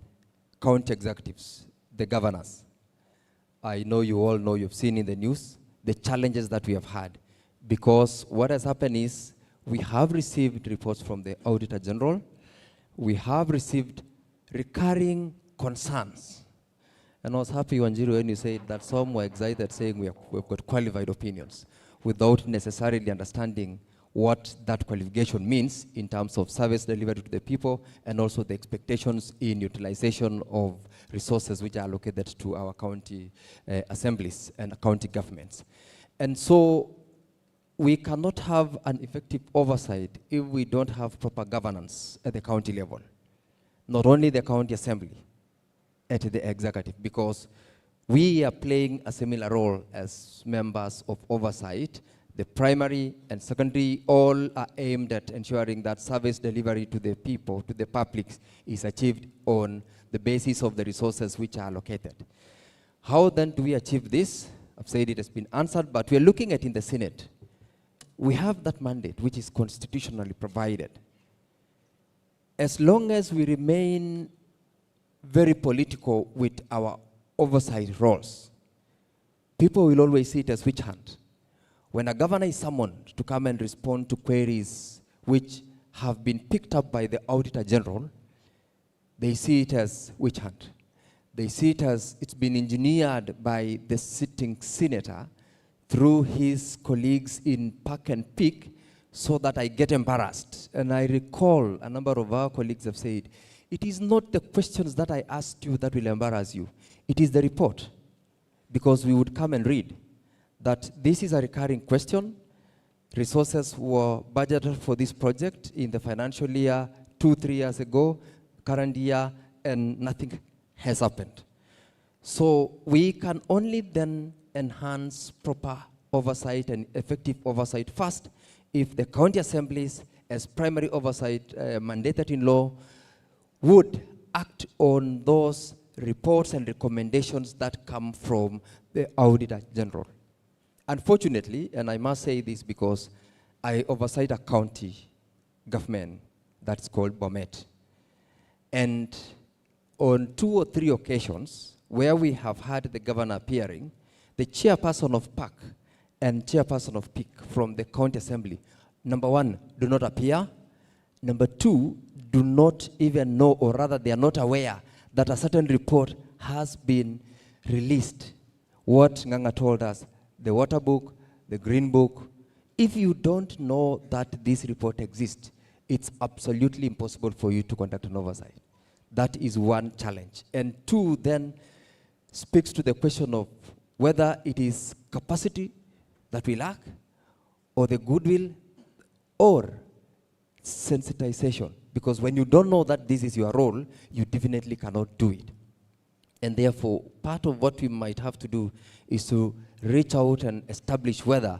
county executives, the governors. I know you all know, you've seen in the news, the challenges that we have had. Because what has happened is, we have received reports from the Auditor General, we have received recurring concerns. And I was happy, Wanjiru, when you said that some were excited saying we've got qualified opinions, without necessarily understanding what that qualification means in terms of service delivery to the people, and also the expectations in utilization of resources which are allocated to our county assemblies and county governments. And so we cannot have an effective oversight if we don't have proper governance at the county level. Not only the county assembly, at the executive, because we are playing a similar role as members of oversight. The primary and secondary all are aimed at ensuring that service delivery to the people, to the public, is achieved on the basis of the resources which are allocated. How then do we achieve this? I've said it has been answered, but we're looking at in the Senate. We have that mandate which is constitutionally provided. As long as we remain very political with our oversight roles, people will always see it as witch hunt. When a governor is summoned to come and respond to queries which have been picked up by the Auditor General, they see it as witch hunt. They see it as it's been engineered by the sitting senator through his colleagues in PAC and PIC so that I get embarrassed. And I recall a number of our colleagues have said, it is not the questions that I asked you that will embarrass you. It is the report. Because we would come and read that this is a recurring question. Resources were budgeted for this project in the financial year 2-3 years ago, current year, and nothing has happened. So we can only then enhance proper oversight and effective oversight first if the county assemblies, as primary oversight mandated in law, would act on those reports and recommendations that come from the Auditor General. Unfortunately, and I must say this because I oversight a county government that's called Bomet. And on 2 or 3 occasions where we have had the governor appearing, the chairperson of PAC and chairperson of PIC from the county assembly, number 1, do not appear. Number 2, do not even know, or rather they are not aware that a certain report has been released. What Nganga told us, the water book, the green book, if you don't know that this report exists, it's absolutely impossible for you to conduct an oversight. That is one challenge. And 2 then speaks to the question of whether it is capacity that we lack, or the goodwill, or sensitization. Because when you don't know that this is your role, you definitely cannot do it. And therefore, part of what we might have to do is to reach out and establish whether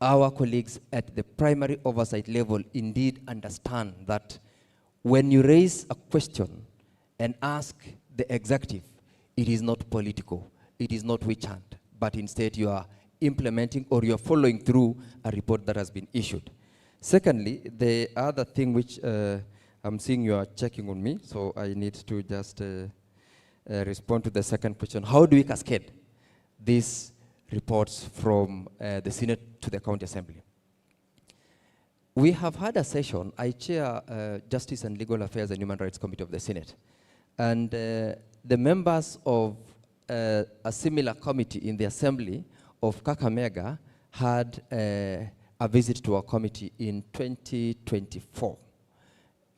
our colleagues at the primary oversight level indeed understand that when you raise a question and ask the executive, it is not political, it is not witch hunt, but instead you are implementing or you are following through a report that has been issued. Secondly, the other thing which I'm seeing you are checking on me, so I need to just respond to the second question. How do we cascade these reports from the Senate to the County Assembly? We have had a session. I chair Justice and Legal Affairs and Human Rights Committee of the Senate. And the members of a similar committee in the Assembly of Kakamega had a visit to our committee in 2024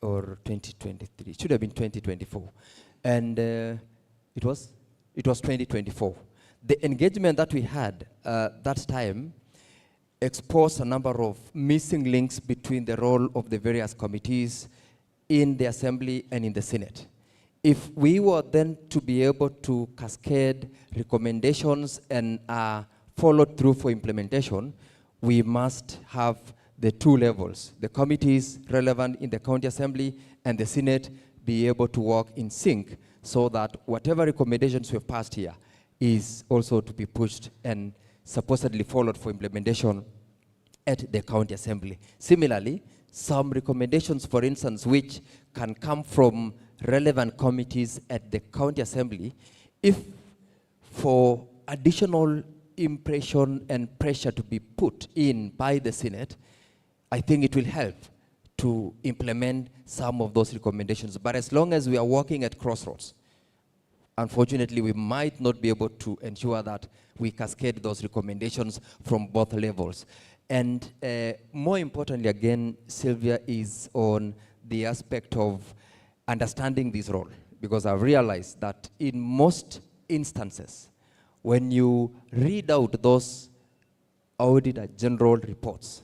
or 2023. It should have been 2024. And it was 2024. The engagement that we had that time exposed a number of missing links between the role of the various committees in the Assembly and in the Senate. If we were then to be able to cascade recommendations and follow through for implementation, we must have the two levels, the committees relevant in the county assembly and the Senate be able to work in sync so that whatever recommendations we've passed here is also to be pushed and supposedly followed for implementation at the county assembly. Similarly, some recommendations, for instance, which can come from relevant committees at the county assembly, if for additional impression and pressure to be put in by the Senate, I think it will help to implement some of those recommendations. But as long as we are working at crossroads, unfortunately, we might not be able to ensure that we cascade those recommendations from both levels. And more importantly, again, Sylvia, is on the aspect of understanding this role, because I've realized that in most instances, when you read out those Auditor General reports,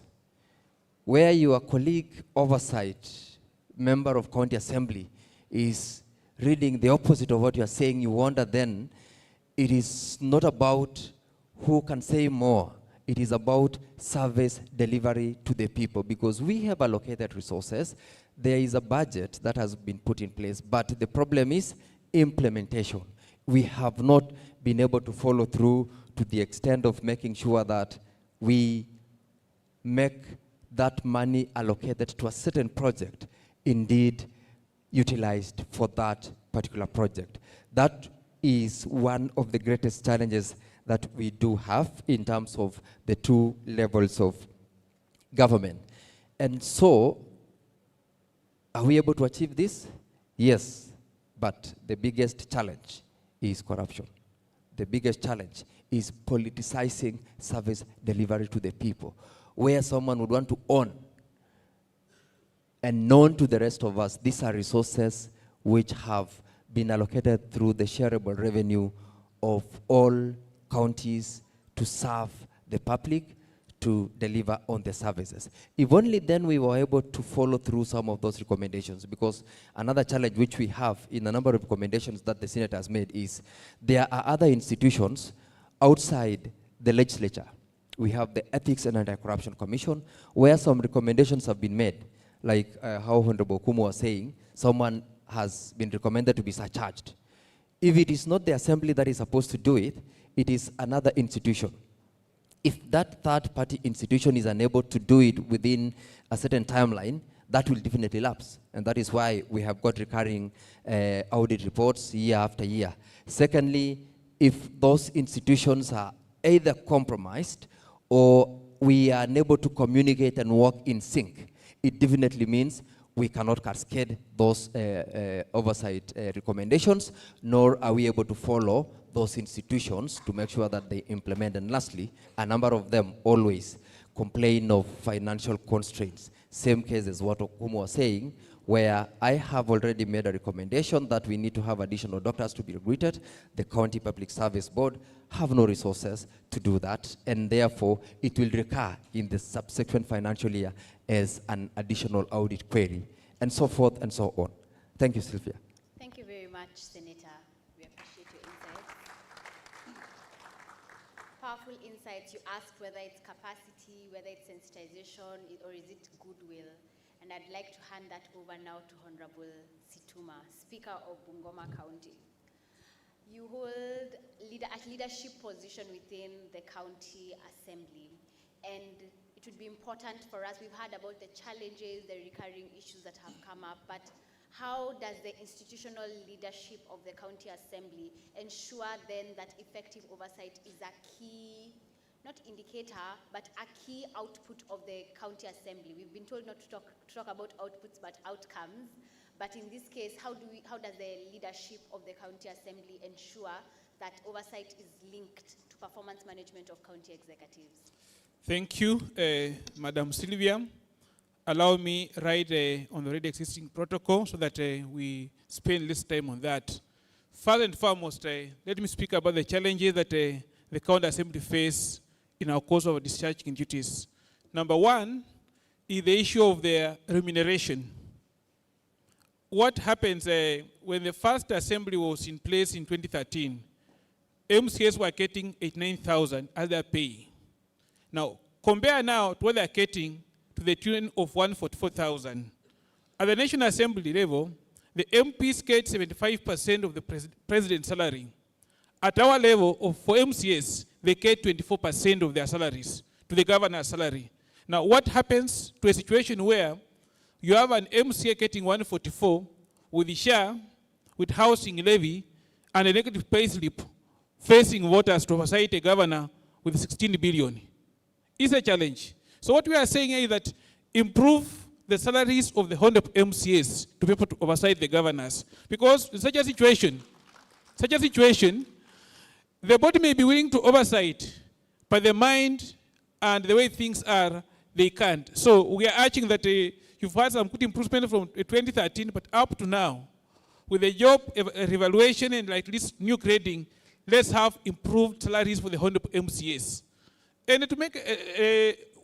where your colleague oversight, member of county assembly, is reading the opposite of what you are saying, you wonder then, it is not about who can say more. It is about service delivery to the people, because we have allocated resources. There is a budget that has been put in place, but the problem is implementation. We have not been able to follow through to the extent of making sure that we make that money allocated to a certain project indeed utilized for that particular project. That is one of the greatest challenges that we do have in terms of the two levels of government. And so, are we able to achieve this? Yes, but the biggest challenge is corruption. The biggest challenge is politicizing service delivery to the people, where someone would want to own and known to the rest of us, these are resources which have been allocated through the shareable revenue of all counties to serve the public, to deliver on the services. If only then we were able to follow through some of those recommendations, because another challenge which we have in a number of recommendations that the Senate has made is there are other institutions outside the legislature. We have the Ethics and Anti-Corruption Commission, where some recommendations have been made, like how Honorable Kumu was saying, someone has been recommended to be surcharged. If it is not the assembly that is supposed to do it, it is another institution. If that third-party institution is unable to do it within a certain timeline, that will definitely lapse. And that is why we have got recurring audit reports year after year. Secondly, if those institutions are either compromised or we are unable to communicate and work in sync, it definitely means we cannot cascade those oversight recommendations, nor are we able to follow those institutions to make sure that they implement. And lastly, a number of them always complain of financial constraints. Same case as what Okumu was saying, where I have already made a recommendation that we need to have additional doctors to be recruited. The County Public Service Board have no resources to do that, and therefore it will recur in the subsequent financial year as an additional audit query, and so forth and so on. Thank you, Sylvia. Thank you very much, Senator. We appreciate your insights. Powerful insights. You asked whether it's capacity, whether it's sensitization, or is it goodwill? And I'd like to hand that over now to Honorable Situma, Speaker of Bungoma County. You hold a leadership position within the county assembly, and it would be important for us. We've heard about the challenges, the recurring issues that have come up, but how does the institutional leadership of the county assembly ensure then that effective oversight is a key, not indicator, but a key output of the county assembly? We've been told not to talk about outputs, but outcomes. But in this case, how does the leadership of the county assembly ensure that oversight is linked to performance management of county executives? Thank you, Madam Sylvia. Allow me right on the already existing protocol so that we spend less time on that. First and foremost, let me speak about the challenges that the county assembly face in our course of discharging duties. Number one is the issue of their remuneration. what happens when the first assembly was in place in 2013, MCAs were getting 89,000 as their pay. Now, compare now to what they're getting to the tune of 144,000. At the National Assembly level, the MPs get 75% of the president's salary. At our level, for MCAs, they get 24% of their salaries to the governor's salary. Now, what happens to a situation where you have an MCA getting 144 with the share, with housing levy, and a negative pay slip, facing voters to oversight a governor with 16 billion? It's a challenge. So what we are saying is that improve the salaries of the honorable MCAs to be able to oversight the governors. Because in such a situation, the body may be willing to oversight, but the mind and the way things are, they can't. So we are urging that you've had some good improvement from 2013, but up to now, with the job revaluation and like this new grading, let's have improved salaries for the honorable MCAs. And to make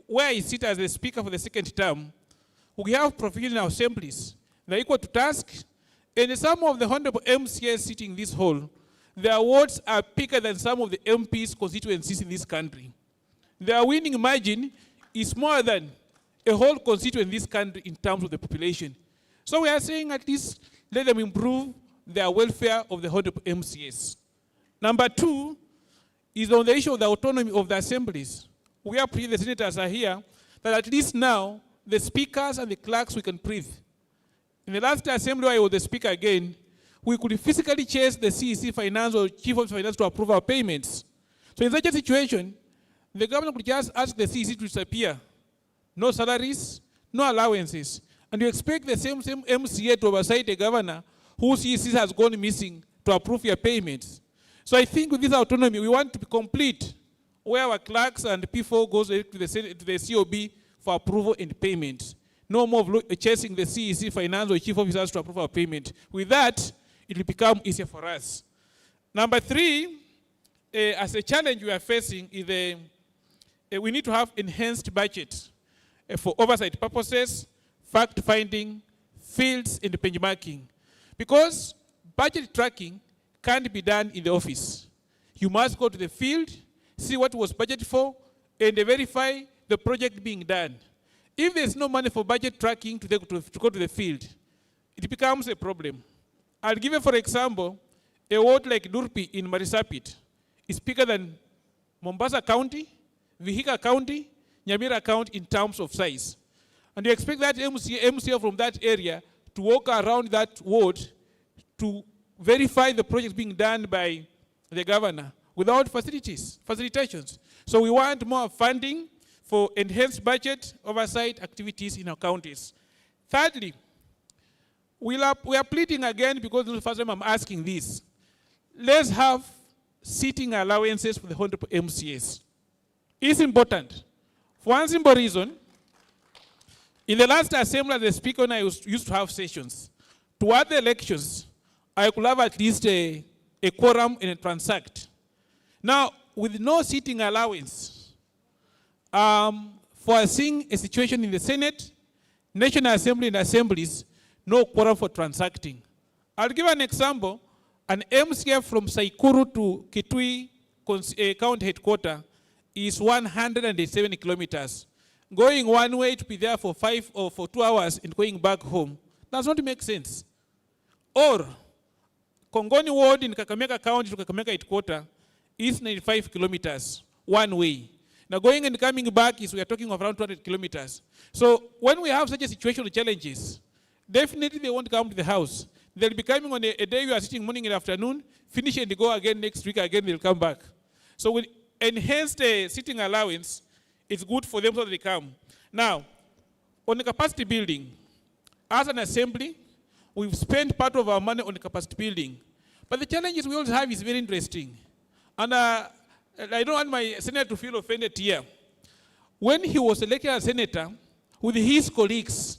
where I sit as the speaker for the second term, we have provision in our assemblies. They're equal to task, and some of the honorable MCAs sitting in this hall, their awards are bigger than some of the MPs' constituencies in this country. Their winning margin is more than a whole constituency in this country in terms of the population. So we are saying at least let them improve their welfare of the honorable MCAs. Number two is on the issue of the autonomy of the assemblies. We are the senators are here, that at least now the speakers and the clerks we can breathe. In the last assembly where I was the speaker again, we could physically chase the CEC finance or chief of finance to approve our payments. So in such a situation, the government could just ask the CEC to disappear. No salaries, no allowances. And you expect the same MCA to oversight a governor whose CEC has gone missing to approve your payments. So I think with this autonomy, we want to be complete, where our clerks and P4 goes to the COB for approval and payment. No more chasing the CEC finance or chief officers to approve our payment. With that, it will become easier for us. Number three, as a challenge we are facing is we need to have enhanced budget for oversight purposes, fact-finding, fields, and benchmarking. Because budget tracking can't be done in the office. You must go to the field, see what was budgeted for, and verify the project being done. If there's no money for budget tracking to go to the field, it becomes a problem. I'll give you, for example, a ward like Durpi in Marisapit is bigger than Mombasa County, Vihiga County, Nyamira County in terms of size. And you expect that MCA from that area to walk around that ward to verify the project being done by the governor without facilitations. So we want more funding for enhanced budget oversight activities in our counties. Thirdly, we are pleading again, because this is the first time I'm asking this. Let's have seating allowances for the honorable MCAs. It's important. For one simple reason, in the last assembly as the speaker, when I used to have sessions, toward the elections, I could have at least a quorum and a transact. Now, with no seating allowance, foreseeing a situation in the Senate, National Assembly and assemblies, no quorum for transacting. I'll give an example. An MCA from Saikuru to Kitui County Headquarters is 107 kilometers. Going one way to be there for 5 or for 2 hours and going back home does not make sense. Or Kongoni Ward in Kakamega County to Kakamega Headquarters is 95 kilometers one way. Now going and coming back we are talking of around 200 kilometers. So when we have such a situation with challenges, definitely they won't come to the house. They'll be coming on a day you are sitting morning and afternoon, finish and go again next week, again they'll come back. So with enhanced sitting allowance, it's good for them so that they come. Now, on the capacity building, as an assembly, we've spent part of our money on the capacity building. But the challenges we also have is very interesting. And I don't want my senator to feel offended here. When he was elected as senator, with his colleagues,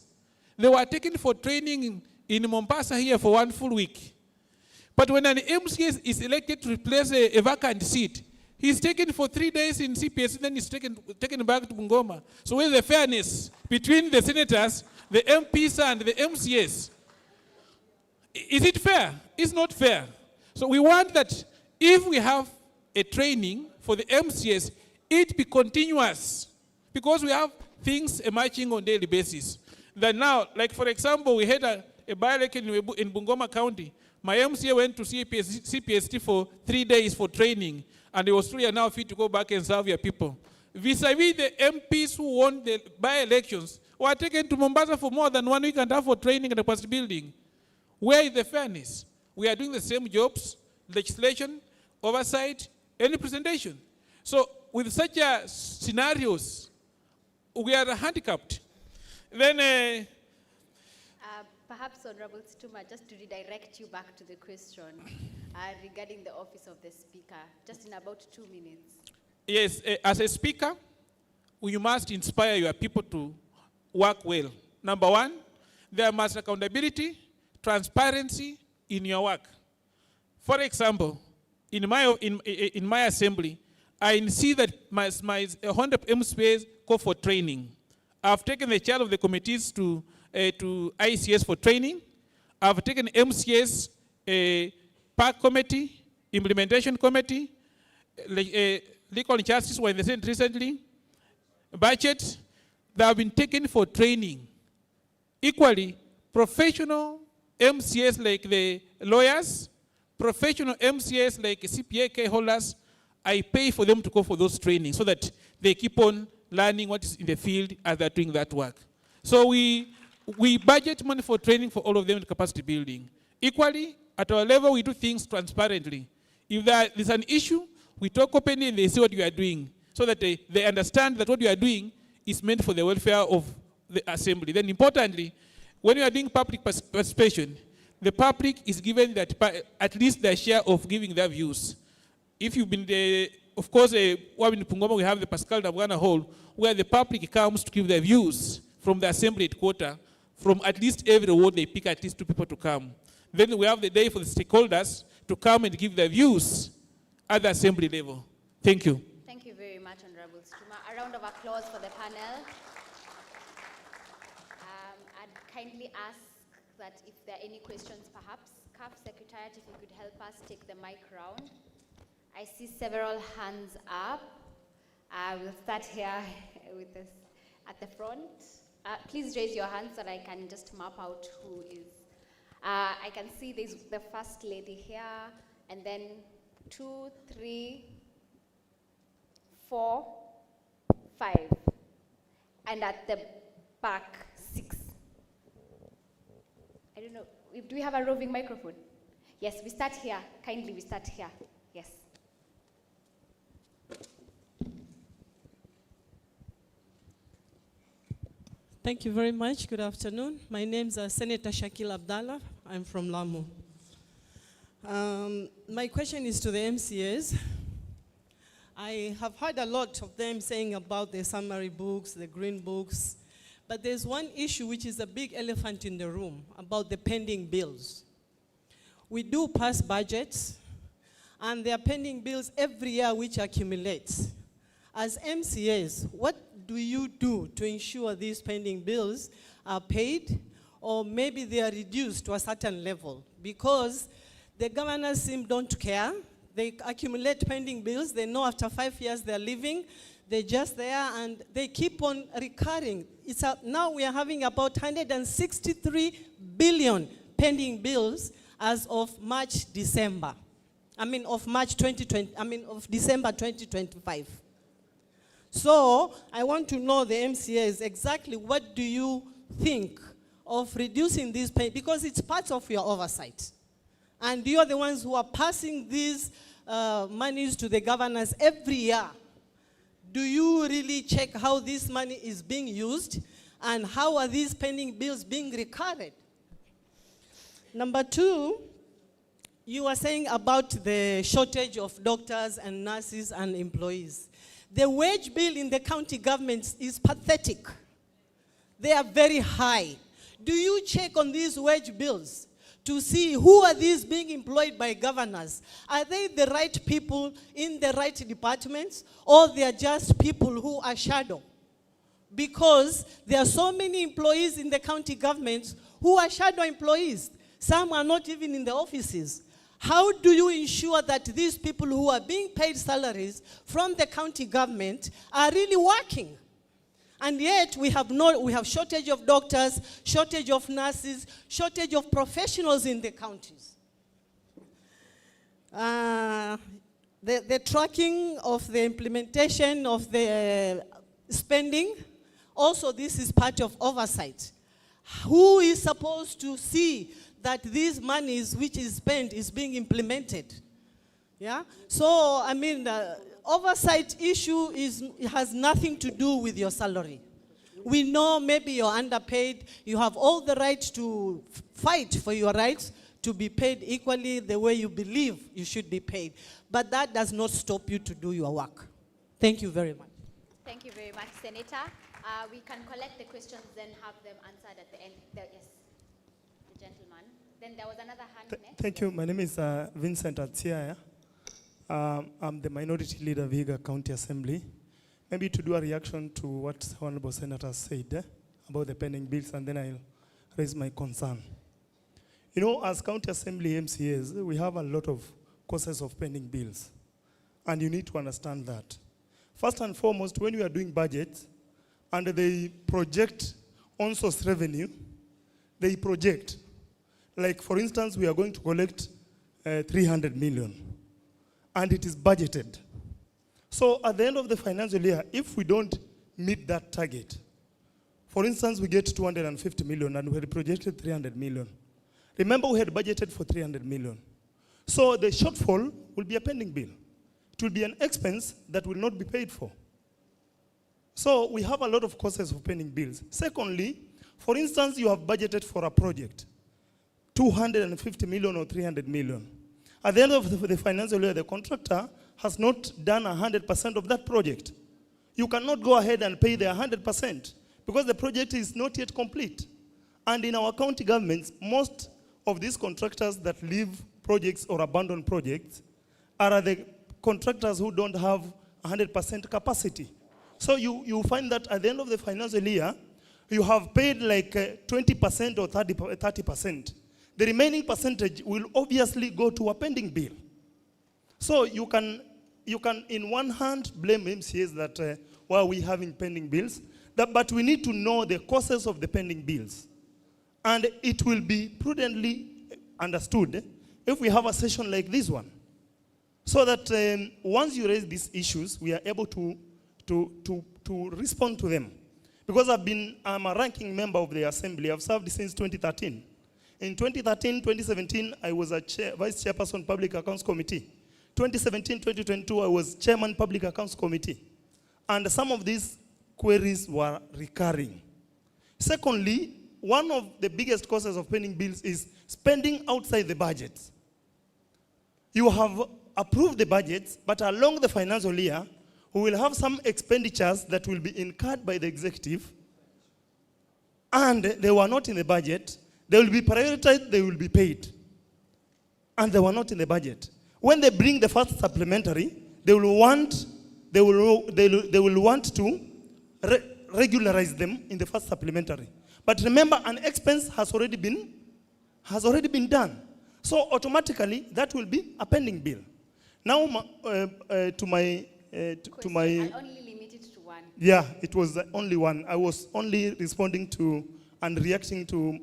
they were taken for training in Mombasa here for 1 full week. But when an MCA is elected to replace a vacant seat, he's taken for 3 days in CPS, then he's taken back to Bungoma. So where's the fairness between the senators, the MPs, and the MCAs? Is it fair? It's not fair. So we want that if we have a training for the MCS, it be continuous, because we have things emerging on daily basis. That now, like for example, we had a by-election in Bungoma County. My MCA went to CPST for 3 days for training, and they was 3 are now fit to go back and serve your people. Vis-a-vis the MPs who won the by-elections were taken to Mombasa for more than 1 week and a half for training and capacity building. Where is the fairness? We are doing the same jobs, legislation, oversight, and representation. So with such scenarios, we are handicapped. Then, perhaps, Honorable Situma, just to redirect you back to the question regarding the office of the Speaker, just in about 2 minutes. Yes, as a Speaker, you must inspire your people to work well. Number one, there must be accountability, transparency in your work. For example, in my assembly, I see that my 100 MCAs call for training. I've taken the chair of the committees to ICS for training. I've taken MCS, Park Committee, Implementation Committee, Legal Justice were in the Senate recently, budget, they have been taken for training. Equally, professional MCS like the lawyers, professional MCS like CPAK holders, I pay for them to go for those trainings so that they keep on learning what is in the field as they're doing that work. So we budget money for training for all of them in capacity building. Equally, at our level, we do things transparently. If there's an issue, we talk openly and they see what you are doing so that they understand that what you are doing is meant for the welfare of the assembly. Then importantly, when you are doing public participation, the public is given that at least their share of giving their views. If you've been of course, in Pungoma we have the Pascal Nabwana Hall, where the public comes to give their views from the assembly headquarters. From at least every ward, they pick at least 2 people to come. Then we have the day for the stakeholders to come and give their views at the assembly level. Thank you. Thank you very much, Honorable Situma. A round of applause for the panel. I'd kindly ask that if there are any questions, perhaps, CAF Secretariat, if you could help us take the mic round. I see several hands up. We'll start here with this at the front. Please raise your hand so that I can just map out who is. I can see there's the first lady here, and then 2, 3, 4, 5. And at the back, 6. I don't know, do we have a roving microphone? Yes, we start here. Kindly, we start here. Yes. Thank you very much. Good afternoon. My name is Senator Shakil Abdallah. I'm from Lamu. My question is to the MCAs. I have heard a lot of them saying about the summary books, the green books, but there's one issue which is a big elephant in the room about the pending bills. We do pass budgets, and there are pending bills every year which accumulate. As MCAs, what do you do to ensure these pending bills are paid, or maybe they are reduced to a certain level? Because the governors don't care. They accumulate pending bills. They know after 5 years they're leaving. They're just there, and they keep on recurring. Now we are having about 163 billion pending bills as of December 2025. So I want to know the MCAs exactly what do you think of reducing these payments, because it's part of your oversight. And you're the ones who are passing these monies to the governors every year. Do you really check how this money is being used, and how are these pending bills being recovered? Number 2, you were saying about the shortage of doctors and nurses and employees. The wage bill in the county governments is pathetic. They are very high. Do you check on these wage bills to see who are these being employed by governors? Are they the right people in the right departments, or they are just people who are shadow? Because there are so many employees in the county governments who are shadow employees. Some are not even in the offices. How do you ensure that these people who are being paid salaries from the county government are really working? And yet we have shortage of doctors, shortage of nurses, shortage of professionals in the counties. The tracking of the implementation of the spending, also this is part of oversight. Who is supposed to see that these monies which is spent is being implemented? Yeah? So, I mean, oversight issue has nothing to do with your salary. We know maybe you're underpaid. You have all the right to fight for your rights to be paid equally the way you believe you should be paid. But that does not stop you to do your work. Thank you very much. Thank you very much, Senator. We can collect the questions, then have them answered at the end. Yes, the gentleman. Then there was another hand next. Thank you. My name is Vincent Atsiaya. I'm the minority leader of Vihiga County Assembly. Maybe to do a reaction to what Honorable Senator said about the pending bills, and then I'll raise my concern. You know, as County Assembly MCAs, we have a lot of causes of pending bills, and you need to understand that. First and foremost, when we are doing budgets, and they project on-source revenue, they project. Like, for instance, we are going to collect 300 million, and it is budgeted. So at the end of the financial year, if we don't meet that target, for instance, we get 250 million and we had projected 300 million. Remember, we had budgeted for 300 million. So the shortfall will be a pending bill. It will be an expense that will not be paid for. So we have a lot of causes of pending bills. Secondly, for instance, you have budgeted for a project, 250 million or 300 million. At the end of the financial year, the contractor has not done 100% of that project. You cannot go ahead and pay the 100% because the project is not yet complete. And in our county governments, most of these contractors that leave projects or abandon projects are the contractors who don't have 100% capacity. So you find that at the end of the financial year, you have paid like 20% or 30%. The remaining percentage will obviously go to a pending bill. So you can in one hand blame MCAs that why are we having pending bills, but we need to know the causes of the pending bills. And it will be prudently understood if we have a session like this one. So that once you raise these issues, we are able to respond to them. Because I'm a ranking member of the Assembly. I've served since 2013. In 2013, 2017, I was a Vice Chairperson Public Accounts Committee. 2017, 2022, I was Chairman Public Accounts Committee. And some of these queries were recurring. Secondly, one of the biggest causes of pending bills is spending outside the budget. You have approved the budgets, but along the financial year, we will have some expenditures that will be incurred by the executive, and they were not in the budget. They will be prioritized, they will be paid. And they were not in the budget. When they bring the first supplementary, they will want to regularize them in the first supplementary. But remember, an expense has already been done. So automatically, that will be a pending bill. Now, to my... I'll only limit it to one. Yeah, it was only one. I was only responding to and reacting to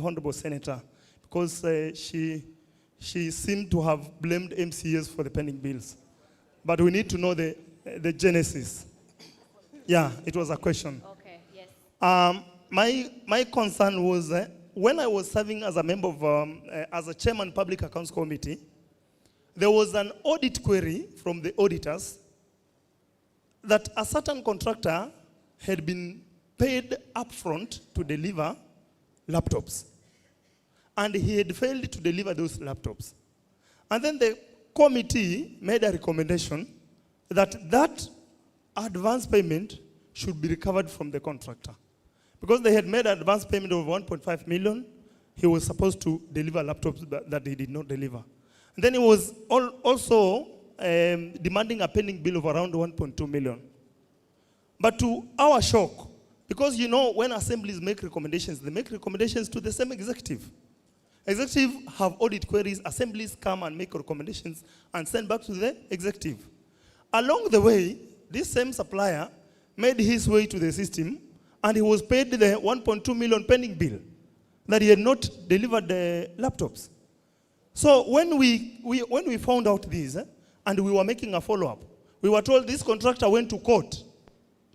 Honorable Senator because she seemed to have blamed MCAs for the pending bills. But we need to know the genesis. Yeah, it was a question. Okay, yes. My concern was when I was serving as a member of, as a chairman Public Accounts Committee, there was an audit query from the auditors that a certain contractor had been paid upfront to deliver laptops. And he had failed to deliver those laptops. And then the committee made a recommendation that that advance payment should be recovered from the contractor. Because they had made an advance payment of 1.5 million, he was supposed to deliver laptops that he did not deliver. And then he was also demanding a pending bill of around 1.2 million. But to our shock, because you know when assemblies make recommendations, they make recommendations to the same executive. Executive have audit queries, assemblies come and make recommendations and send back to the executive. Along the way, this same supplier made his way to the system and he was paid the 1.2 million pending bill that he had not delivered the laptops. So when we found out this and we were making a follow-up, we were told this contractor went to court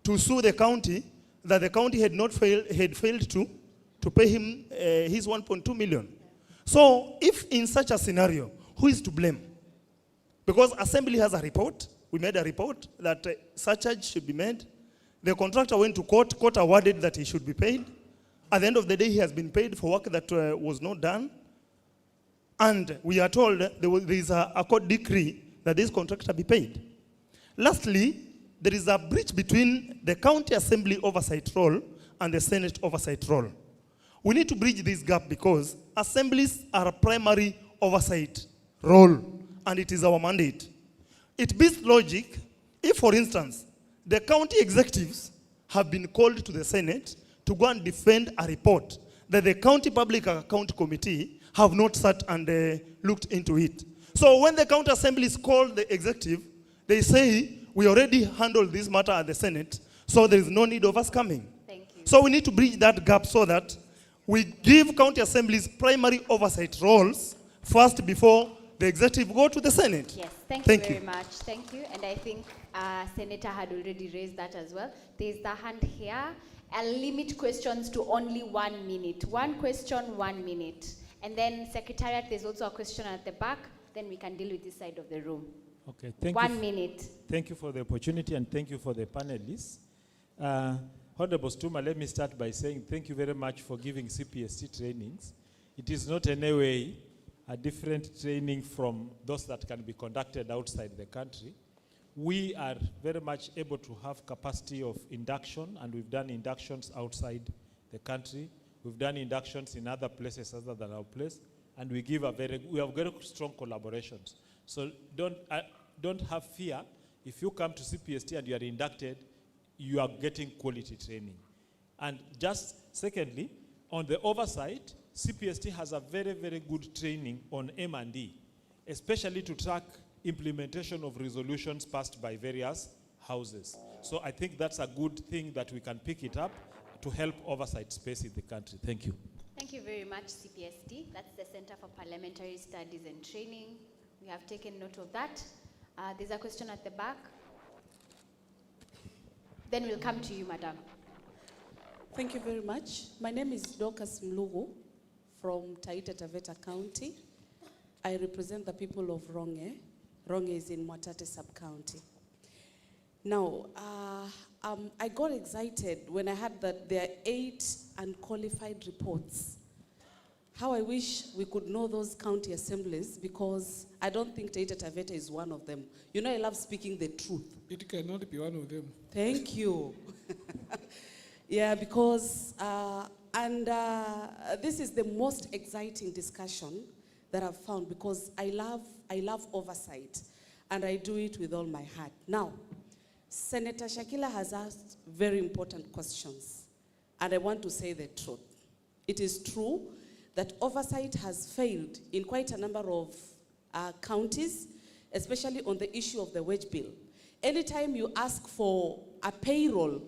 to sue the county that the county had failed to pay him his 1.2 million. So if in such a scenario, who is to blame? Because Assembly has a report. We made a report that surcharge should be made. The contractor went to court. Court awarded that he should be paid. At the end of the day, he has been paid for work that was not done. And we are told there is a court decree that this contractor be paid. Lastly, there is a breach between the county assembly oversight role and the Senate oversight role. We need to bridge this gap because assemblies are a primary oversight role, and it is our mandate. It beats logic if, for instance, the county executives have been called to the Senate to go and defend a report that the County Public Account Committee have not sat and looked into it. So when the county assemblies call the executive, they say, we already handled this matter at the Senate, so there is no need of us coming. Thank you. So we need to bridge that gap so that we give county assemblies primary oversight roles first before the executive go to the Senate. Yes, thank you very much. Thank you. And I think Senator had already raised that as well. There's the hand here. I'll limit questions to only 1 minute. One question, 1 minute. And then Secretariat, there's also a question at the back. Then we can deal with this side of the room. Okay, thank you. 1 minute. Thank you for the opportunity and thank you for the panelists. Honorable Stuma, let me start by saying thank you very much for giving CPST trainings. It is not in any way a different training from those that can be conducted outside the country. We are very much able to have capacity of induction, and we've done inductions outside the country. We've done inductions in other places other than our place, and we have very strong collaborations. So don't have fear. If you come to CPST and you are inducted, you are getting quality training. And just secondly, on the oversight, CPST has a very, very good training on M&E, especially to track implementation of resolutions passed by various houses. So I think that's a good thing that we can pick it up to help oversight space in the country. Thank you. Thank you very much, CPST. That's the Center for Parliamentary Studies and Training. We have taken note of that. There's a question at the back. Then we'll come to you, Madam. Thank you very much. My name is Dorcas Mlugu from Taita Taveta County. I represent the people of Ronge. Ronge is in Mwatate sub-county. Now, I got excited when I heard that there are 8 unqualified reports. How I wish we could know those county assemblies, because I don't think Taita Taveta is one of them. You know, I love speaking the truth. It cannot be one of them. Thank you. Yeah, because, this is the most exciting discussion that I've found, because I love oversight, and I do it with all my heart. Now, Senator Shakila has asked very important questions, and I want to say the truth. It is true that oversight has failed in quite a number of counties, especially on the issue of the wage bill. Anytime you ask for a payroll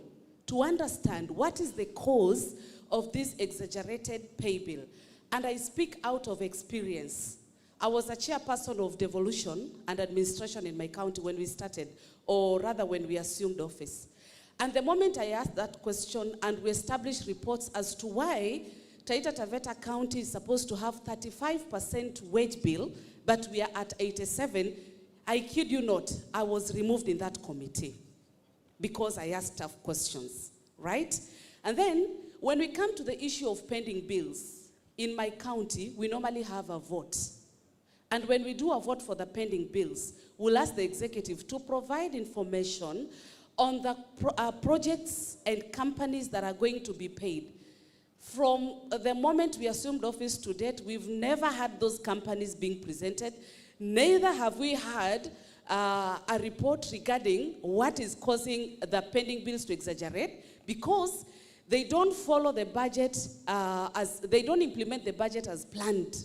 to understand what is the cause of this exaggerated pay bill, and I speak out of experience. I was a chairperson of devolution and administration in my county when we started, or rather when we assumed office. And the moment I asked that question and we established reports as to why Taita Taveta County is supposed to have 35% wage bill, but we are at 87, I kid you not, I was removed in that committee because I asked tough questions, right? And then when we come to the issue of pending bills, in my county, we normally have a vote. And when we do a vote for the pending bills, we'll ask the executive to provide information on the projects and companies that are going to be paid. From the moment we assumed office to date, we've never had those companies being presented. Neither have we had a report regarding what is causing the pending bills to exaggerate, because they don't follow the budget they don't implement the budget as planned.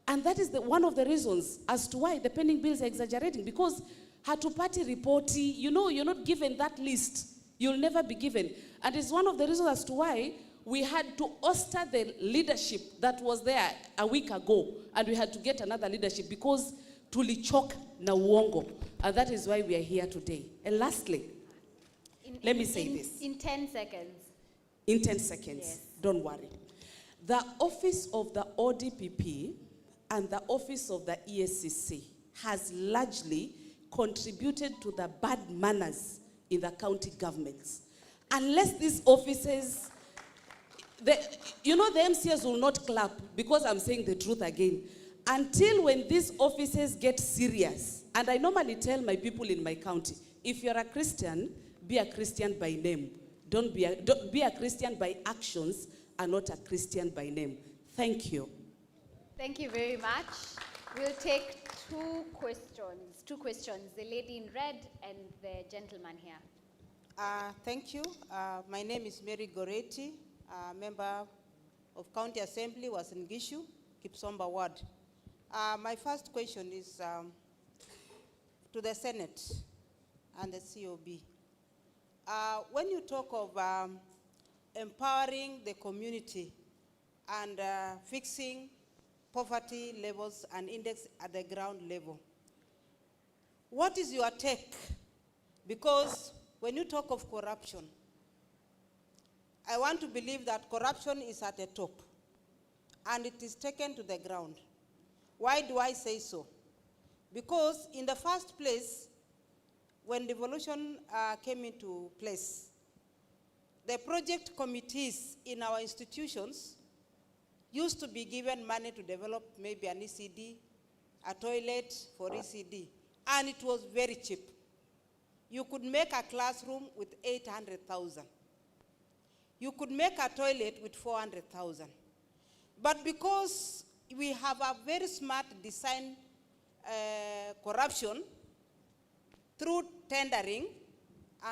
And that is one of the reasons as to why the pending bills are exaggerating, because hatupati reporti, you know, you're not given that list. You'll never be given. And it's one of the reasons as to why we had to oster the leadership that was there a week ago, and we had to get another leadership because tulichoka na uongo. And that is why we are here today. And lastly, let me say this. In 10 seconds. In 10 seconds, yes. Don't worry. The office of the ODPP and the office of the ESCC has largely contributed to the bad manners in the county governments. Unless these offices, the MCS will not clap because I'm saying the truth again. Until when these offices get serious, and I normally tell my people in my county, if you're a Christian, be a Christian by name. Don't be a Christian by actions and not a Christian by name. Thank you. Thank you very much. We'll take two questions. The lady in red and the gentleman here. Thank you. My name is Mary Goretti, member of County Assembly, was in Gishu, Kipsomba Ward. My first question is to the Senate and the COB. When you talk of empowering the community and fixing poverty levels and index at the ground level, what is your take? Because when you talk of corruption, I want to believe that corruption is at the top and it is taken to the ground. Why do I say so? Because in the first place, when devolution came into place, the project committees in our institutions used to be given money to develop maybe an ECD, a toilet for ECD, and it was very cheap. You could make a classroom with 800,000. You could make a toilet with 400,000. But because we have a very smart design corruption through tendering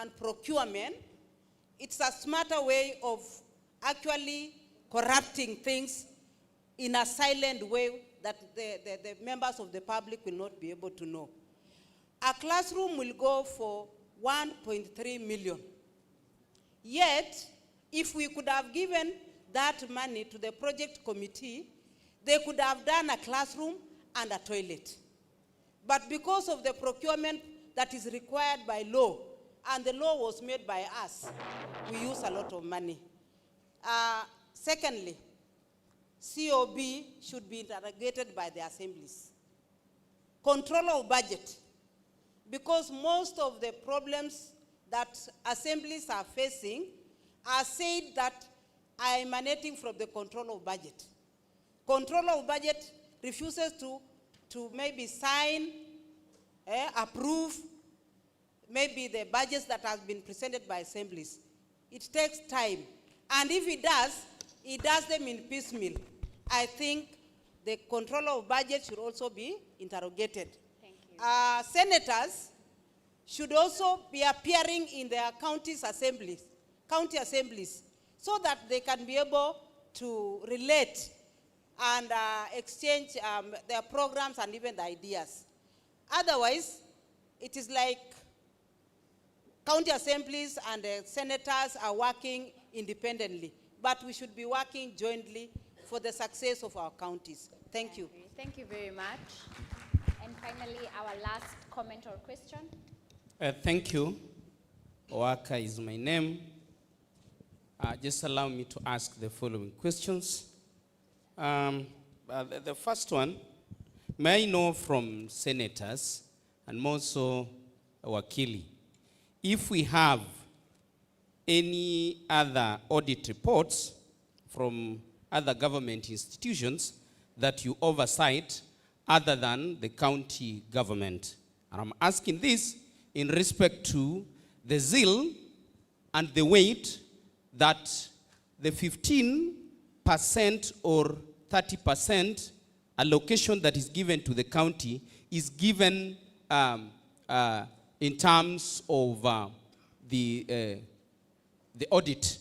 and procurement, it's a smarter way of actually corrupting things in a silent way that the members of the public will not be able to know. A classroom will go for 1.3 million. Yet, if we could have given that money to the project committee, they could have done a classroom and a toilet. But because of the procurement that is required by law, and the law was made by us, we use a lot of money. Secondly, COB should be interrogated by the assemblies. Control of budget, because most of the problems that assemblies are facing are said that are emanating from the control of budget. Control of budget refuses to maybe sign, approve, maybe the budgets that have been presented by assemblies. It takes time. And if it does them in piecemeal. I think the control of budget should also be interrogated. Thank you. Senators should also be appearing in their county assemblies, so that they can be able to relate and exchange their programs and even the ideas. Otherwise, it is like county assemblies and the senators are working independently, but we should be working jointly for the success of our counties. Thank you. Thank you very much. And finally, our last comment or question. Thank you. Oaka is my name. Just allow me to ask the following questions. The first one, may I know from senators and also Wakili, if we have any other audit reports from other government institutions that you oversight other than the county government. And I'm asking this in respect to the zeal and the weight that the 15% or 30% allocation that is given to the county is given in terms of the audit.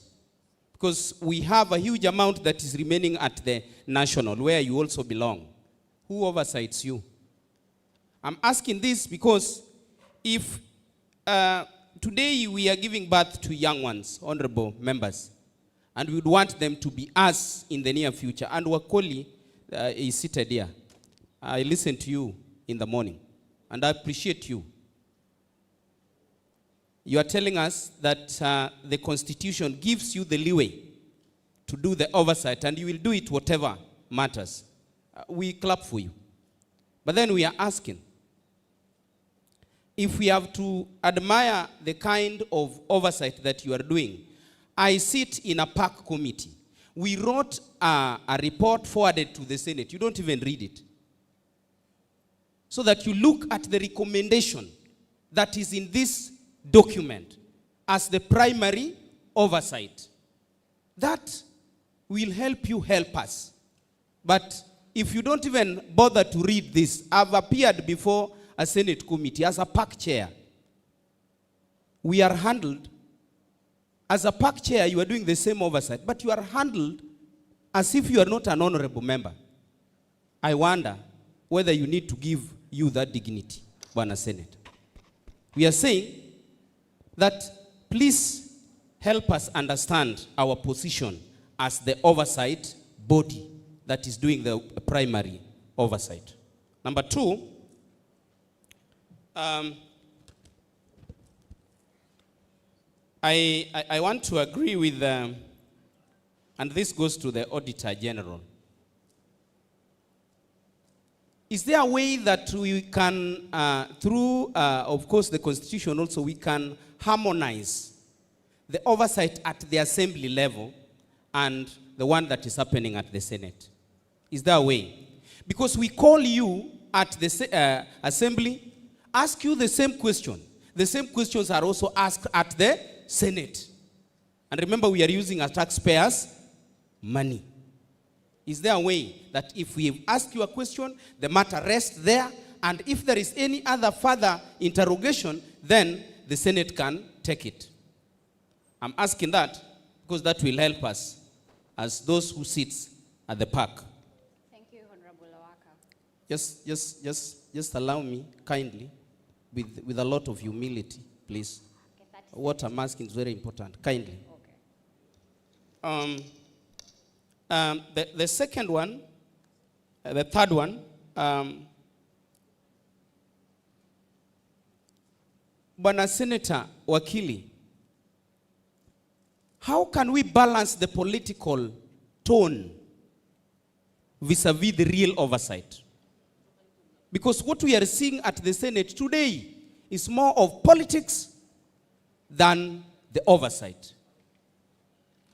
Because we have a huge amount that is remaining at the national, where you also belong. Who oversights you? I'm asking this because if today we are giving birth to young ones, honorable members, and we would want them to be us in the near future, and Wakoli is seated here. I listened to you in the morning, and I appreciate you. You are telling us that the Constitution gives you the leeway to do the oversight, and you will do it whatever matters. We clap for you. But then we are asking, if we have to admire the kind of oversight that you are doing, I sit in a PAC committee. We wrote a report forwarded to the Senate. You don't even read it. So that you look at the recommendation that is in this document as the primary oversight. That will help you help us. But if you don't even bother to read this, I've appeared before a Senate committee as a PAC chair. We are handled, as a PAC chair, you are doing the same oversight, but you are handled as if you are not an honorable member. I wonder whether you need to give you that dignity, Bwana Senate. We are saying that please help us understand our position as the oversight body that is doing the primary oversight. Number two, I want to agree with, and this goes to the Auditor General. Is there a way that we can, through, of course, the Constitution also, we can harmonize the oversight at the Assembly level and the one that is happening at the Senate? Is there a way? Because we call you at the Assembly, ask you the same question. The same questions are also asked at the Senate. And remember, we are using our taxpayers' money. Is there a way that if we ask you a question, the matter rests there, and if there is any other further interrogation, then the Senate can take it? I'm asking that because that will help us as those who sit at the PAC. Thank you, Honorable Awaka. Just allow me kindly, with a lot of humility, please. Okay, what I'm asking is very important. Kindly. Okay. The second one, the third one, Bwana Senator Wakili, how can we balance the political tone vis-a-vis the real oversight? Because what we are seeing at the Senate today is more of politics than the oversight.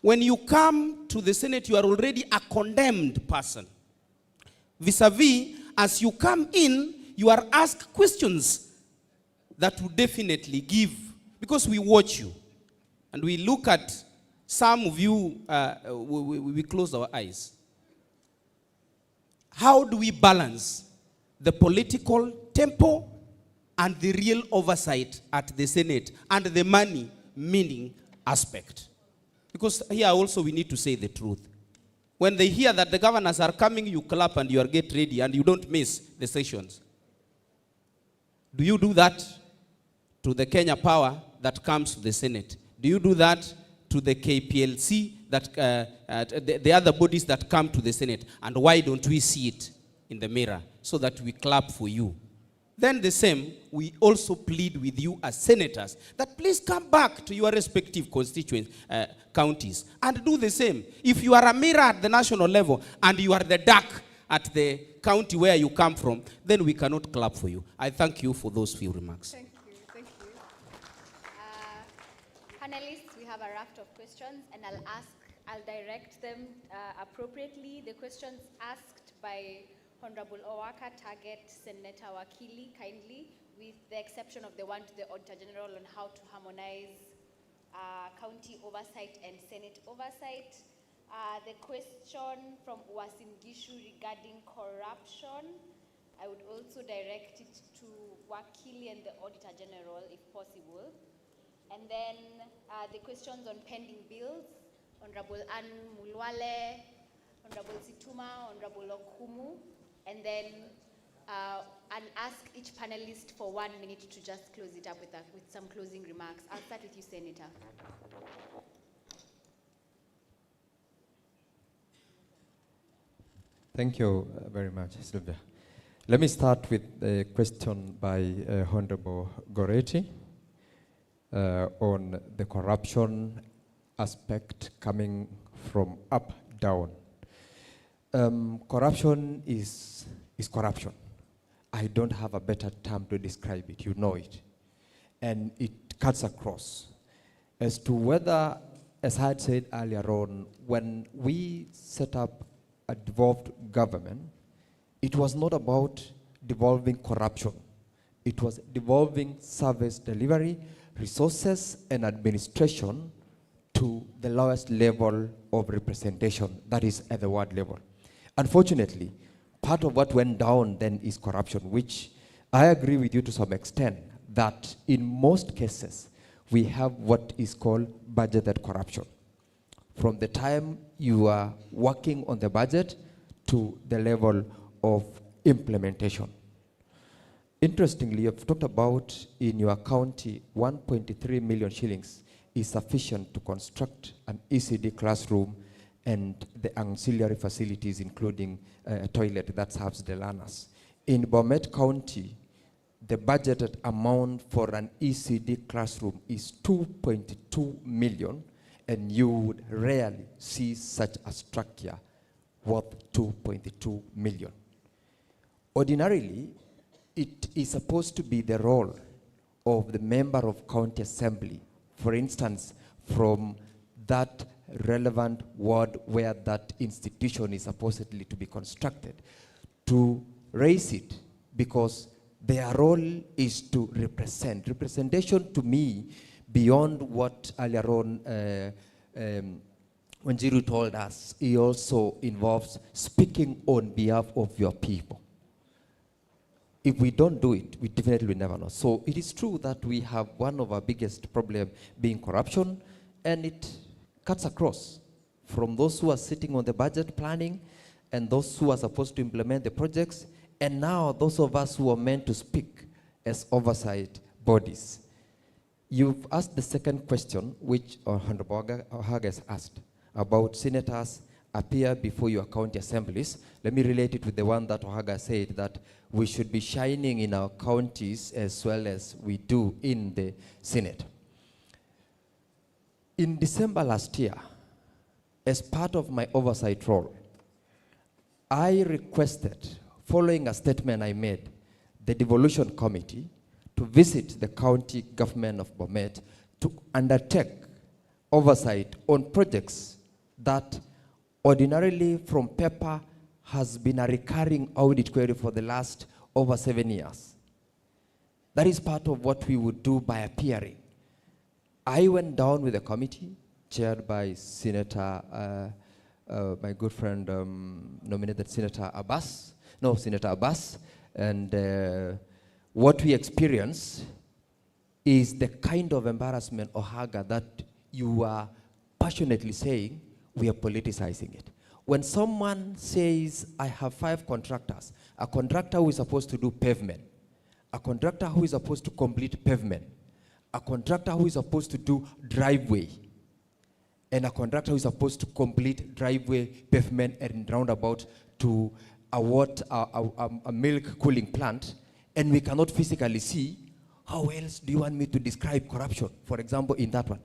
When you come to the Senate, you are already a condemned person. Vis-a-vis, as you come in, you are asked questions that will definitely give, because we watch you. And we look at some of you, we close our eyes. How do we balance the political tempo and the real oversight at the Senate and the money meaning aspect? Because here also we need to say the truth. When they hear that the governors are coming, you clap and you get ready and you don't miss the sessions. Do you do that to the Kenya Power that comes to the Senate? Do you do that to the KPLC, that the other bodies that come to the Senate? And why don't we see it in the mirror so that we clap for you? Then the same, we also plead with you as senators that please come back to your respective constituent counties and do the same. If you are a mirror at the national level and you are the duck at the county where you come from, then we cannot clap for you. I thank you for those few remarks. Thank you, thank you. Panelists, we have a raft of questions, and I'll direct them appropriately. The questions asked by Honorable Owaka target Senator Wakili kindly, with the exception of the one to the Auditor General on how to harmonize county oversight and Senate oversight. The question from Uasin Gishu regarding corruption, I would also direct it to Wakili and the Auditor General if possible. And then the questions on pending bills, Honorable Ann Mulwale, Honorable Situma, Honorable Okumu, and then and ask each panelist for 1 minute to just close it up with some closing remarks. I'll start with you, Senator. Thank you very much, Sylvia. Let me start with a question by Honorable Goretti on the corruption aspect coming from up, down. Corruption is corruption. I don't have a better term to describe it, you know it. And it cuts across. As to whether, as I had said earlier on, when we set up a devolved government, it was not about devolving corruption. It was devolving service delivery, resources, and administration to the lowest level of representation, that is at the ward level. Unfortunately, part of what went down then is corruption, which I agree with you to some extent, that in most cases, we have what is called budgeted corruption. From the time you are working on the budget to the level of implementation. Interestingly, you've talked about in your county, 1.3 million shillings is sufficient to construct an ECD classroom and the auxiliary facilities, including a toilet that serves the learners. In Bomet County, the budgeted amount for an ECD classroom is 2.2 million, and you would rarely see such a structure worth 2.2 million. Ordinarily, it is supposed to be the role of the member of county assembly, for instance, from that relevant ward where that institution is supposedly to be constructed, to raise it, because their role is to represent. Representation to me, beyond what earlier on when Jiru told us, it also involves speaking on behalf of your people. If we don't do it, we definitely will never know. So it is true that we have one of our biggest problems being corruption, and it cuts across from those who are sitting on the budget planning and those who are supposed to implement the projects, and now those of us who are meant to speak as oversight bodies. You've asked the second question, which Honorable Ohaga has asked, about senators appear before your county assemblies. Let me relate it with the one that Ohaga said, that we should be shining in our counties as well as we do in the Senate. In December last year, as part of my oversight role, I requested, following a statement I made, the devolution committee to visit the county government of Bomet to undertake oversight on projects that ordinarily from paper has been a recurring audit query for the last over 7 years. That is part of what we would do by appearing. I went down with a committee chaired by Senator, my good friend, nominated Senator Abbas, and what we experience is the kind of embarrassment, Ohaga, that you are passionately saying we are politicizing it. When someone says, I have 5 contractors, a contractor who is supposed to do pavement, a contractor who is supposed to complete pavement, a contractor who is supposed to do driveway, and a contractor who is supposed to complete driveway, pavement, and roundabout to a milk cooling plant, and we cannot physically see, how else do you want me to describe corruption, for example, in that one?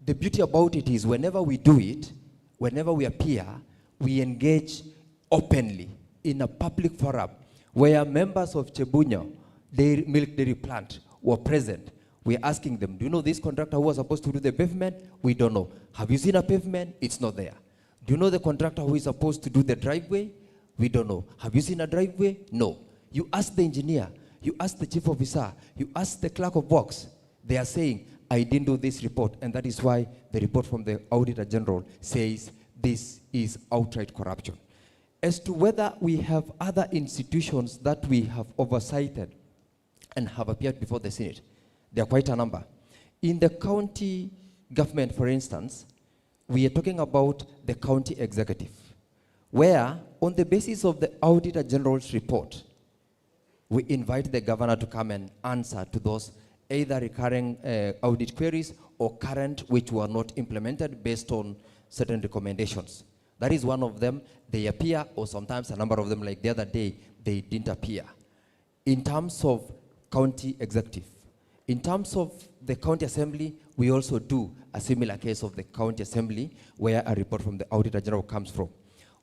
The beauty about it is whenever we do it, whenever we appear, we engage openly in a public forum where members of Chebunya milk dairy plant were present. We're asking them, do you know this contractor who was supposed to do the pavement? We don't know. Have you seen a pavement? It's not there. Do you know the contractor who is supposed to do the driveway? We don't know. Have you seen a driveway? No. You ask the engineer, you ask the chief officer, you ask the clerk of works. They are saying, I didn't do this report, and that is why the report from the Auditor General says this is outright corruption. As to whether we have other institutions that we have oversighted and have appeared before the Senate, there are quite a number. In the county government, for instance, we are talking about the county executive, where on the basis of the Auditor General's report, we invite the governor to come and answer to those either recurring audit queries or current which were not implemented based on certain recommendations. That is one of them. They appear, or sometimes a number of them, like the other day, they didn't appear. In terms of county executive, in terms of the county assembly, we also do a similar case of the county assembly where a report from the Auditor General comes from.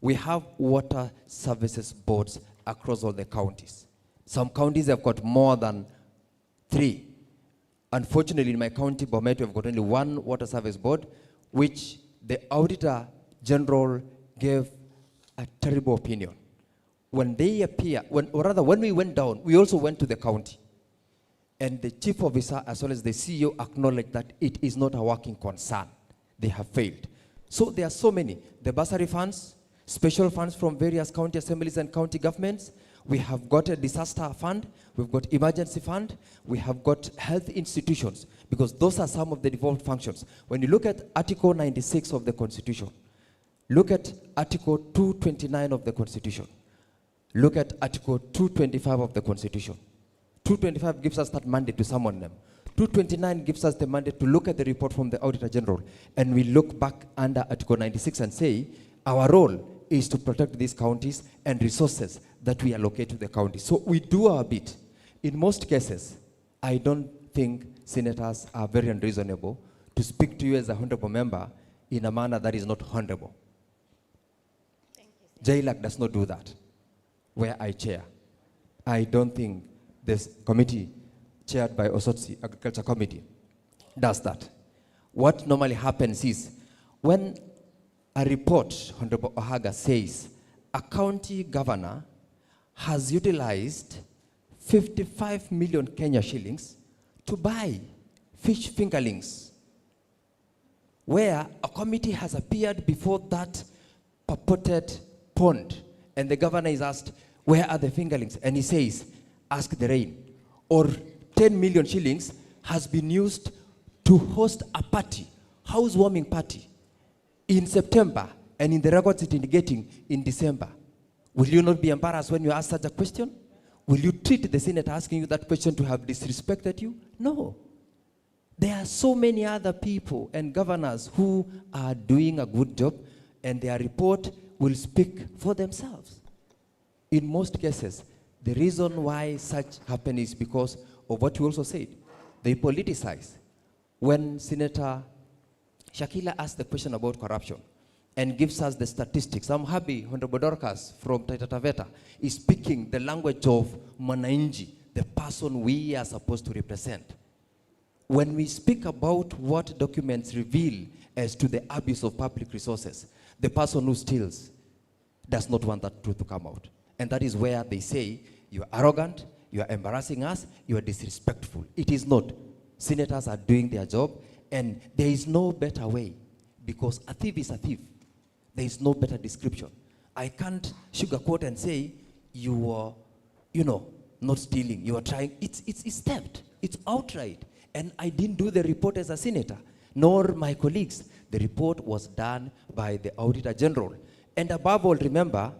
We have water services boards across all the counties. Some counties have got more than 3. Unfortunately, in my county, Bomet, we've got only 1 water service board, which the Auditor General gave a terrible opinion. When they appear, when we went down, we also went to the county. And the chief officer, as well as the CEO, acknowledged that it is not a working concern. They have failed. So there are so many. The bursary funds, special funds from various county assemblies and county governments. We have got a disaster fund. We've got emergency fund. We have got health institutions, because those are some of the devolved functions. When you look at Article 96 of the Constitution, look at Article 229 of the Constitution, look at Article 225 of the Constitution. 225 gives us that mandate to summon them. 229 gives us the mandate to look at the report from the Auditor General, and we look back under Article 96 and say, our role is to protect these counties and resources that we allocate to the county. So we do our bit. In most cases, I don't think senators are very unreasonable to speak to you as a honorable member in a manner that is not honorable. JLAC does not do that, where I chair. I don't think this committee, chaired by Osotsi, Agriculture Committee, does that. What normally happens is, when a report, Honorable Ohaga, says a county governor has utilized 55 million Kenya shillings to buy fish fingerlings, where a committee has appeared before that purported pond, and the governor is asked, where are the fingerlings? And he says, ask the rain. Or 10 million shillings has been used to host a party, housewarming party, in September, and in the records it indicating in December. Will you not be embarrassed when you ask such a question? Will you treat the senator asking you that question to have disrespected you? No. There are so many other people and governors who are doing a good job, and their report will speak for themselves. In most cases, the reason why such happen is because of what you also said. They politicize. When Senator Shakila asked the question about corruption and gives us the statistics, I'm happy Honorable Dorcas from Taita Taveta is speaking the language of Mwananchi, the person we are supposed to represent. When we speak about what documents reveal as to the abuse of public resources, the person who steals does not want that truth to come out. And that is where they say, you are arrogant, you are embarrassing us, you are disrespectful. It is not. Senators are doing their job, and there is no better way, because a thief is a thief. There is no better description. I can't sugarcoat and say, you were, not stealing, you are trying. It's theft. It's outright. And I didn't do the report as a senator, nor my colleagues. The report was done by the Auditor General. And above all, remember,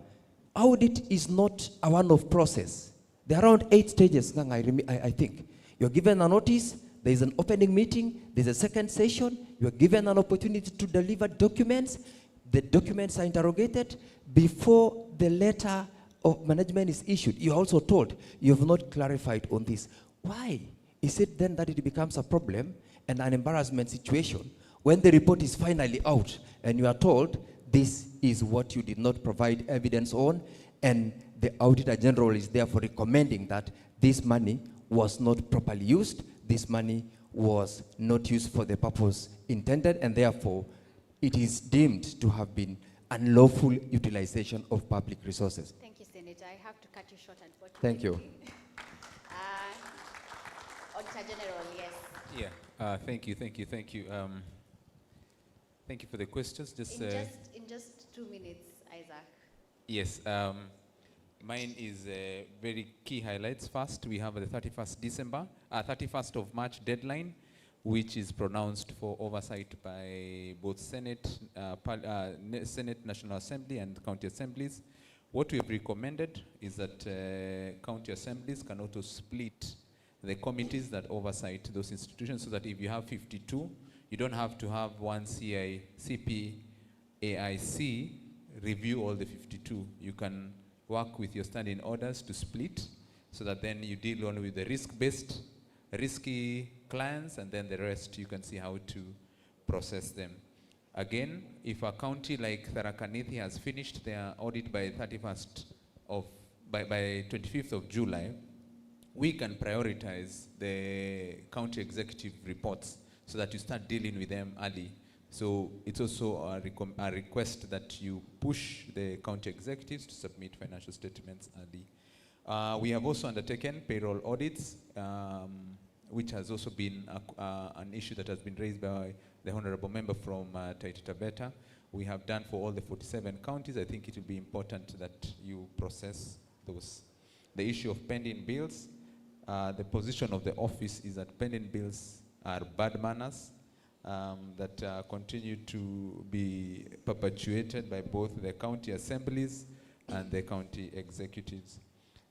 audit is not a one-off process. There are around 8 stages, I think. You're given a notice, there is an opening meeting, there's a second session, you're given an opportunity to deliver documents. The documents are interrogated before the letter of management is issued. You're also told you have not clarified on this. Why is it then that it becomes a problem and an embarrassment situation when the report is finally out and you are told this is what you did not provide evidence on, and the Auditor General is therefore recommending that this money was not properly used, this money was not used for the purpose intended, and therefore it is deemed to have been unlawful utilization of public resources. Thank you, Senator. I have to cut you short, unfortunately. Thank you. Auditor General, yes. Yeah, thank you. Thank you for the questions. In just 2 minutes, Isaac. Yes, mine is very key highlights. First, we have the 31st of March deadline which is pronounced for oversight by both Senate, Senate, National Assembly, and county assemblies. What we have recommended is that county assemblies can also split the committees that oversight those institutions, so that if you have 52, you don't have to have one CPAIC review all the 52. You can work with your standing orders to split, so that then you deal only with the risk-based, risky clients, and then the rest you can see how to process them. Again, if a county like Tharaka Nithi has finished their audit by 25th of July, we can prioritize the county executive reports so that you start dealing with them early. So it's also a request that you push the county executives to submit financial statements early. We have also undertaken payroll audits, which has also been an issue that has been raised by the Honorable Member from Taita Taveta. We have done for all the 47 counties. I think it will be important that you process those. The issue of pending bills, the position of the office is that pending bills are bad manners that continue to be perpetuated by both the county assemblies and the county executives.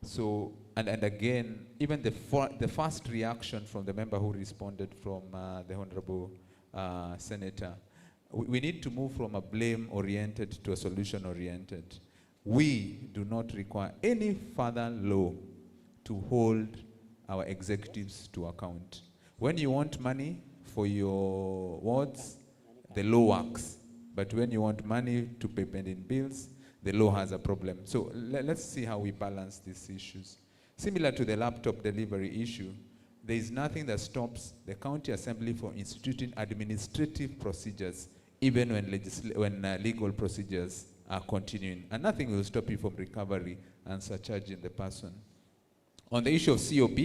So, and again, even the first reaction from the member who responded from the Honorable Senator, we need to move from a blame-oriented to a solution-oriented. We do not require any further law to hold our executives to account. When you want money for your wards, the law works. But when you want money to pay pending bills, the law has a problem. So let's see how we balance these issues. Similar to the laptop delivery issue, there is nothing that stops the county assembly from instituting administrative procedures, even when legal procedures are continuing. And nothing will stop you from recovery and surcharging the person. On the issue of COP,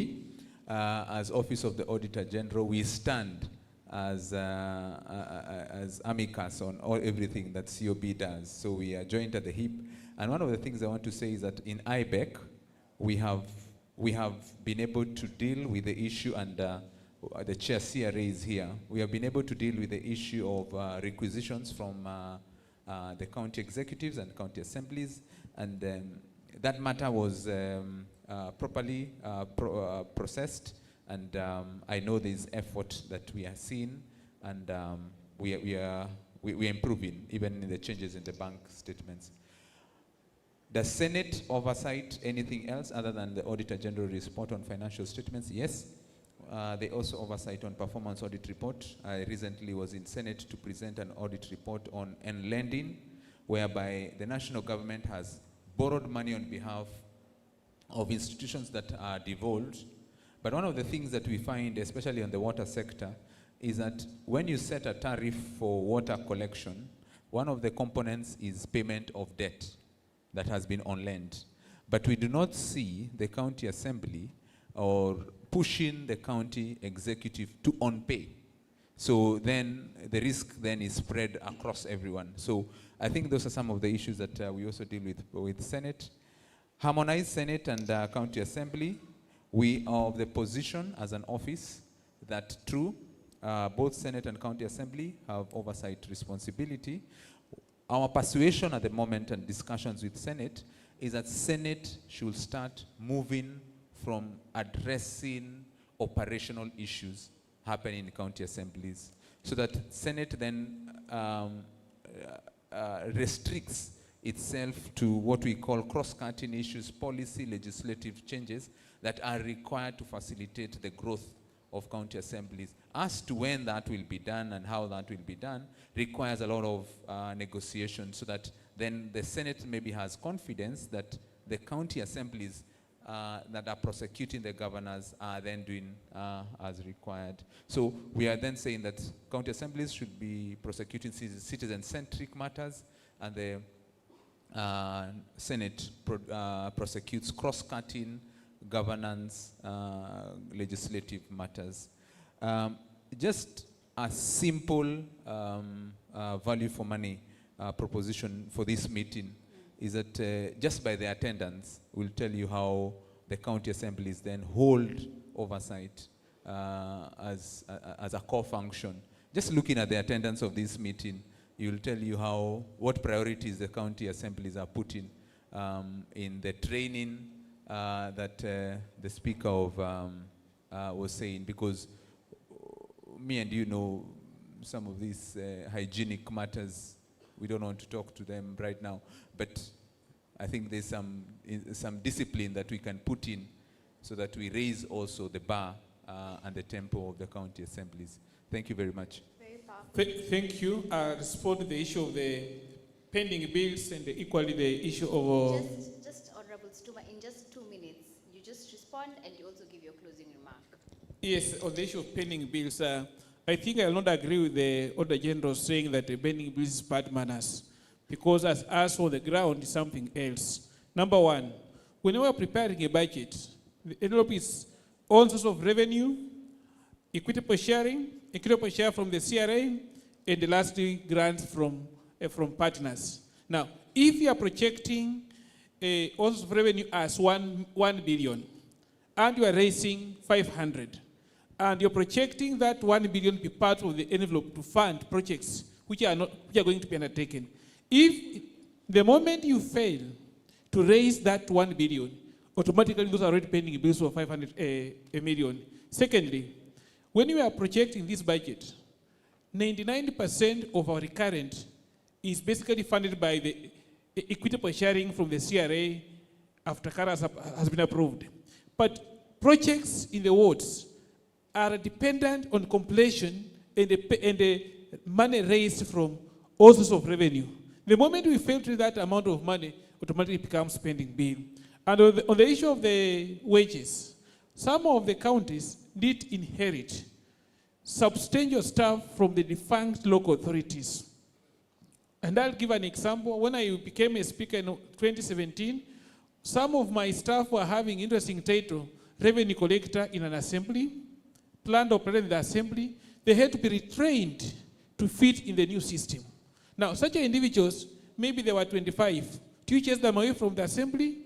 as Office of the Auditor General, we stand as amicus on everything that COB does. So we are joined at the hip. And one of the things I want to say is that in IBEC, we have been able to deal with the issue, and the chair CRA is here. We have been able to deal with the issue of requisitions from the county executives and county assemblies, and that matter was properly processed. And I know there's effort that we are seeing, and we are improving, even in the changes in the bank statements. Does Senate oversight anything else other than the Auditor General report on financial statements? Yes. They also oversight on performance audit report. I recently was in Senate to present an audit report on lending, whereby the national government has borrowed money on behalf of institutions that are devolved. But one of the things that we find, especially on the water sector, is that when you set a tariff for water collection, one of the components is payment of debt that has been on lend. But we do not see the county assembly or pushing the county executive to on-pay. So then the risk then is spread across everyone. So I think those are some of the issues that we also deal with Senate. Harmonize Senate and county assembly. We are of the position as an office that both Senate and county assembly have oversight responsibility. Our persuasion at the moment and discussions with Senate is that Senate should start moving from addressing operational issues happening in county assemblies, so that Senate then restricts itself to what we call cross-cutting issues, policy, legislative changes that are required to facilitate the growth of county assemblies. As to when that will be done and how that will be done requires a lot of negotiation, so that then the Senate maybe has confidence that the county assemblies that are prosecuting the governors are then doing as required. So we are then saying that county assemblies should be prosecuting citizen-centric matters, and the Senate prosecutes cross-cutting governance legislative matters. Just a simple value for money proposition for this meeting is that just by the attendance will tell you how the county assemblies then hold oversight. as a core function. Just looking at the attendance of this meeting, it will tell you what priorities the county assemblies are putting in the training that the speaker of was saying, because me and you know some of these hygienic matters, we don't want to talk to them right now, but I think there's some discipline that we can put in so that we raise also the bar and the tempo of the county assemblies. Thank you very much. Thank you. I respond to the issue of the pending bills and equally the issue of... Just Honorable Stuma, in just 2 minutes, you just respond and you also give your closing remark. Yes, on the issue of pending bills, I think I will not agree with the Order General saying that the pending bills is bad manners, because as for the ground is something else. Number one, when we are preparing a budget, the envelope is all sorts of revenue, equitable share from the CRA, and the lastly grants from partners. Now, if you are projecting all sorts of revenue as 1 billion, and you are raising 500, and you're projecting that 1 billion be part of the envelope to fund projects which are going to be undertaken. If the moment you fail to raise that 1 billion, automatically those are already pending bills for 500 million. Secondly, when we are projecting this budget, 99% of our recurrent is basically funded by the equitable sharing from the CRA after CARA has been approved. But projects in the wards are dependent on completion and the money raised from all sorts of revenue. The moment we fail to do that amount of money, automatically becomes spending bill. And on the issue of the wages, some of the counties did inherit substantial staff from the defunct local authorities. And I'll give an example. When I became a speaker in 2017, some of my staff were having interesting title, revenue collector in an assembly, planned operator in the assembly. They had to be retrained to fit in the new system. Now, such individuals, maybe they were 25. Do you chase them away from the assembly?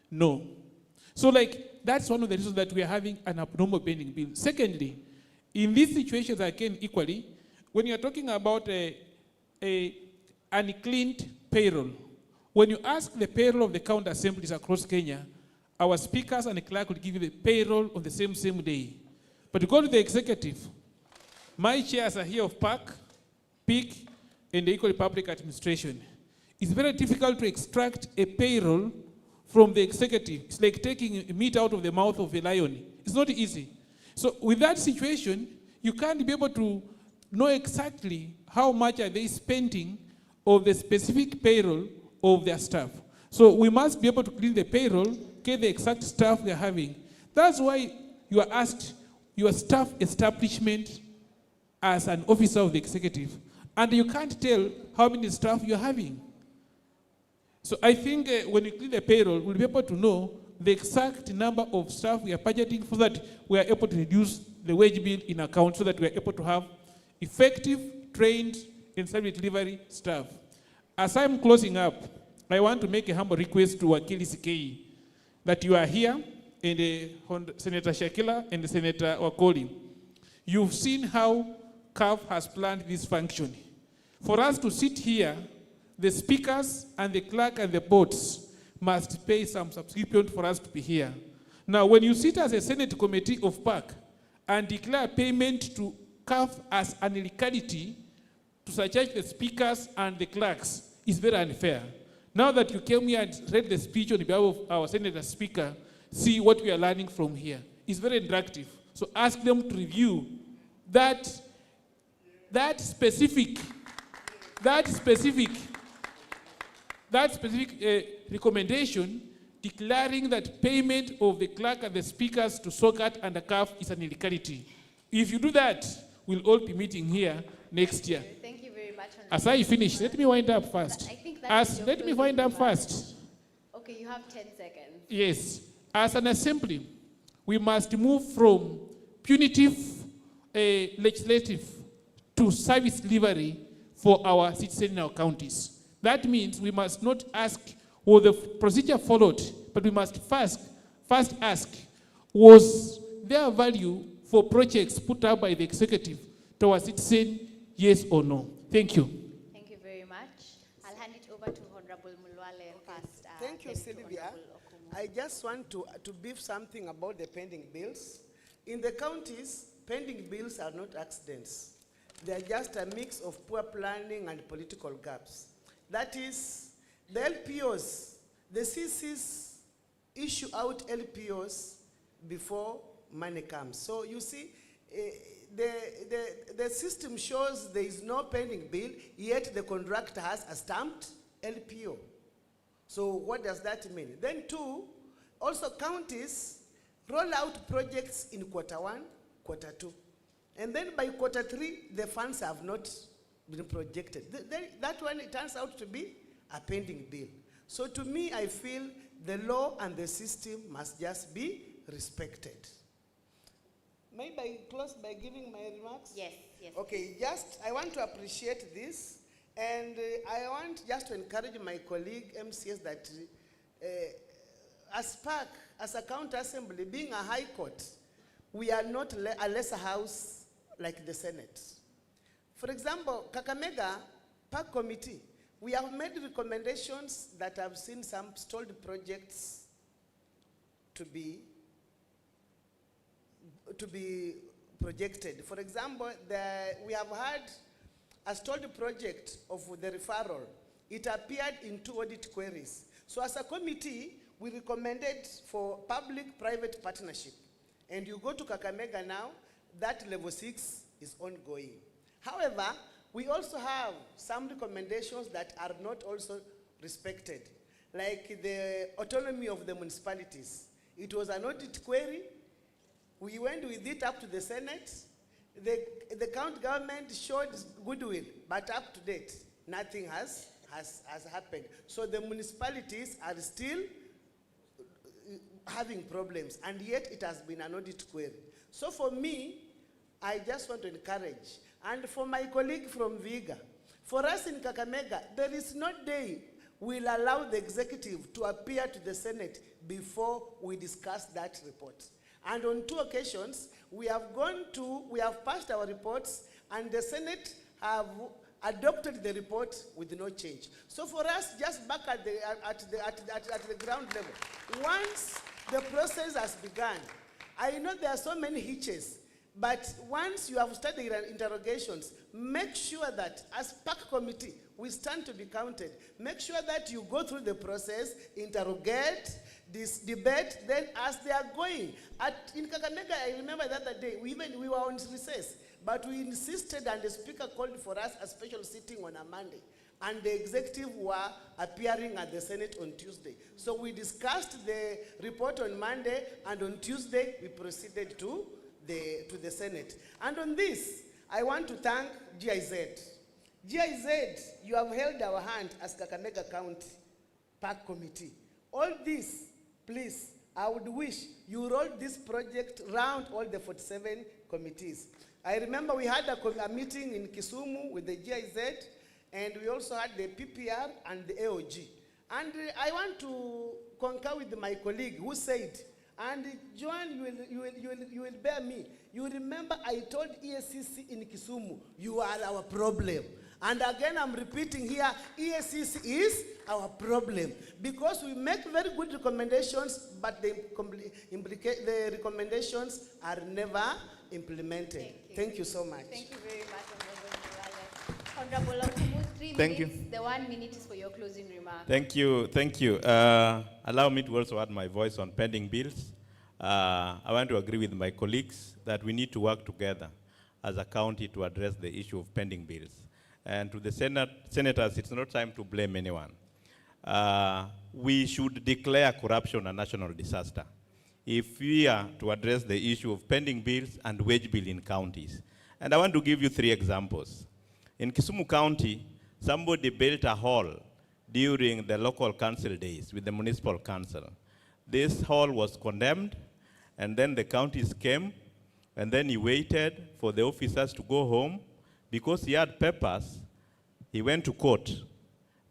No. So that's one of the reasons that we are having an abnormal pending bill. Secondly, in these situations again equally, when you're talking about a uncleaned payroll, when you ask the payroll of the county assemblies across Kenya, our speakers and the clerk will give you the payroll on the same day. But to go to the executive, my chairs are here of PAC, PIC, and the Equal Public Administration. It's very difficult to extract a payroll from the executive. It's like taking meat out of the mouth of a lion. It's not easy. So with that situation, you can't be able to know exactly how much are they spending of the specific payroll of their staff. So we must be able to clean the payroll, get the exact staff they're having. That's why you are asked your staff establishment as an officer of the executive, and you can't tell how many staff you're having. So I think when you clean the payroll, we'll be able to know the exact number of staff we are budgeting so that we are able to reduce the wage bill in account so that we are able to have effective, trained, and service delivery staff. As I'm closing up, I want to make a humble request to Wakili Sikei that you are here, and Senator Shakila and Senator Wakoli. You've seen how CAF has planned this function. For us to sit here, the speakers and the clerk and the boards must pay some subscription for us to be here. Now, when you sit as a Senate committee of PAC and declare payment to CAF as an illegality to surcharge the speakers and the clerks, is very unfair. Now that you came here and read the speech on behalf of our Senator Speaker, see what we are learning from here. It's very interactive. So ask them to review that specific recommendation declaring that payment of the clerk and the speakers to SOCAT and the CAF is an illegality. If you do that, we'll all be meeting here next year. Thank you very much. As I finish, let me wind up first. Let me wind up first. Okay, you have 10 seconds. Yes. As an assembly, we must move from punitive legislative to service delivery for our citizens in our counties. That means we must not ask, was the procedure followed, but we must first ask, was there value for projects put up by the executive to our citizen, yes or no? Thank you. Thank you very much. I'll hand it over to Honorable Mulwale first. Thank you, then to Sylvia. Honorable Okumu. I just want to beef something about the pending bills. In the counties, pending bills are not accidents. They are just a mix of poor planning and political gaps. That is, the LPOs, the CCs issue out LPOs before money comes. So you see, the system shows there is no pending bill, yet the contractor has a stamped LPO. So what does that mean? Then two, also counties roll out projects in Q1, Q2. And then by Q3, the funds have not been projected. That one, it turns out to be a pending bill. So to me, I feel the law and the system must just be respected. Maybe I close by giving my remarks? Yes, yes. Okay, I want to appreciate this, and I want just to encourage my colleague MCS that as PAC, as a county assembly, being a high court, we are not a lesser house like the Senate. For example, Kakamega PAC committee, we have made recommendations that have seen some stalled projects to be projected. For example, we have had a stalled project of the referral. It appeared in 2 audit queries. So as a committee, we recommended for public-private partnership. And you go to Kakamega now, that level 6 is ongoing. However, we also have some recommendations that are not also respected, like the autonomy of the municipalities. It was an audit query. We went with it up to the Senate. The county government showed goodwill, but up to date, nothing has happened. So the municipalities are still having problems, and yet it has been an audit query. So for me, I just want to encourage, and for my colleague from Viga, for us in Kakamega, there is no day we'll allow the executive to appear to the Senate before we discuss that report. And on 2 occasions, we have passed our reports, and the Senate have adopted the report with no change. So for us, just back at the ground level, once the process has begun, I know there are so many hitches, but once you have started interrogations, make sure that as PAC committee, we stand to be counted. Make sure that you go through the process, interrogate, this debate, then as they are going. In Kakamega, I remember the other day, we were on recess, but we insisted, and the speaker called for us a special sitting on a Monday. And the executive were appearing at the Senate on Tuesday. So we discussed the report on Monday, and on Tuesday, we proceeded to the Senate. And on this, I want to thank GIZ. GIZ, you have held our hand as Kakamega County PAC Committee. All this, please, I would wish you roll this project around all the 47 committees. I remember we had a meeting in Kisumu with the GIZ, and we also had the PPR and the AOG. And I want to concur with my colleague who said, and Joan, you will bear me. You remember I told ESCC in Kisumu, you are our problem. And again, I'm repeating here, ESCC is our problem. Because we make very good recommendations, but the recommendations are never implemented. Thank you so much. Thank you very much, Honorable Mulwale. Honorable Okumu, 3 Thank minutes. you. The 1 minute is for your closing remarks. Thank you. Allow me to also add my voice on pending bills. I want to agree with my colleagues that we need to work together as a county to address the issue of pending bills. And to the senators, it's not time to blame anyone. We should declare corruption a national disaster if we are to address the issue of pending bills and wage bill in counties. And I want to give you 3 examples. In Kisumu County, somebody built a hall during the local council days with the municipal council. This hall was condemned, and then the counties came, and then he waited for the officers to go home. Because he had papers, he went to court.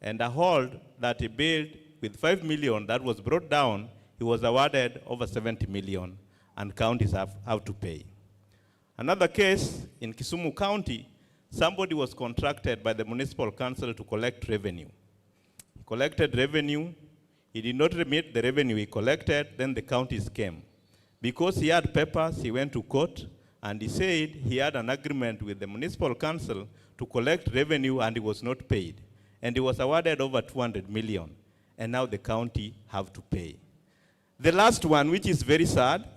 And a hall that he built with 5 million that was brought down, he was awarded over 70 million, and counties have to pay. Another case in Kisumu County, somebody was contracted by the municipal council to collect revenue. He collected revenue, he did not remit the revenue he collected, then the counties came. Because he had papers, he went to court, and he said he had an agreement with the municipal council to collect revenue and he was not paid. And he was awarded over 200 million, and now the county have to pay. The last one, which is very sad,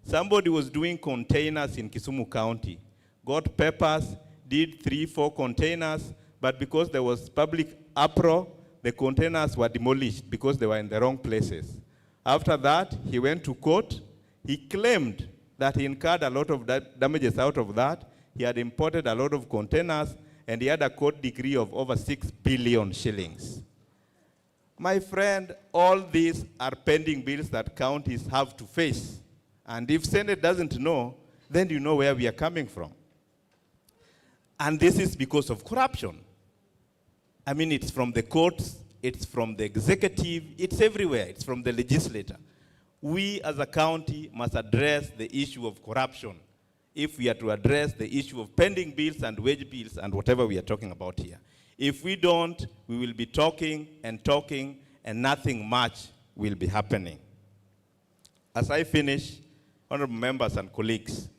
somebody was doing containers in Kisumu County, got papers, did 3-4 containers, but because there was public uproar, the containers were demolished because they were in the wrong places. After that, he went to court. He claimed that he incurred a lot of damages out of that. He had imported a lot of containers, and he had a court degree of over 6 billion shillings. My friend, all these are pending bills that counties have to face. And if Senate doesn't know, then you know where we are coming from. And this is because of corruption. I mean, it's from the courts, it's from the executive, it's everywhere, it's from the legislature. We as a county must address the issue of corruption if we are to address the issue of pending bills and wage bills and whatever we are talking about here. If we don't, we will be talking, and nothing much will be happening. As I finish, honorable members and colleagues,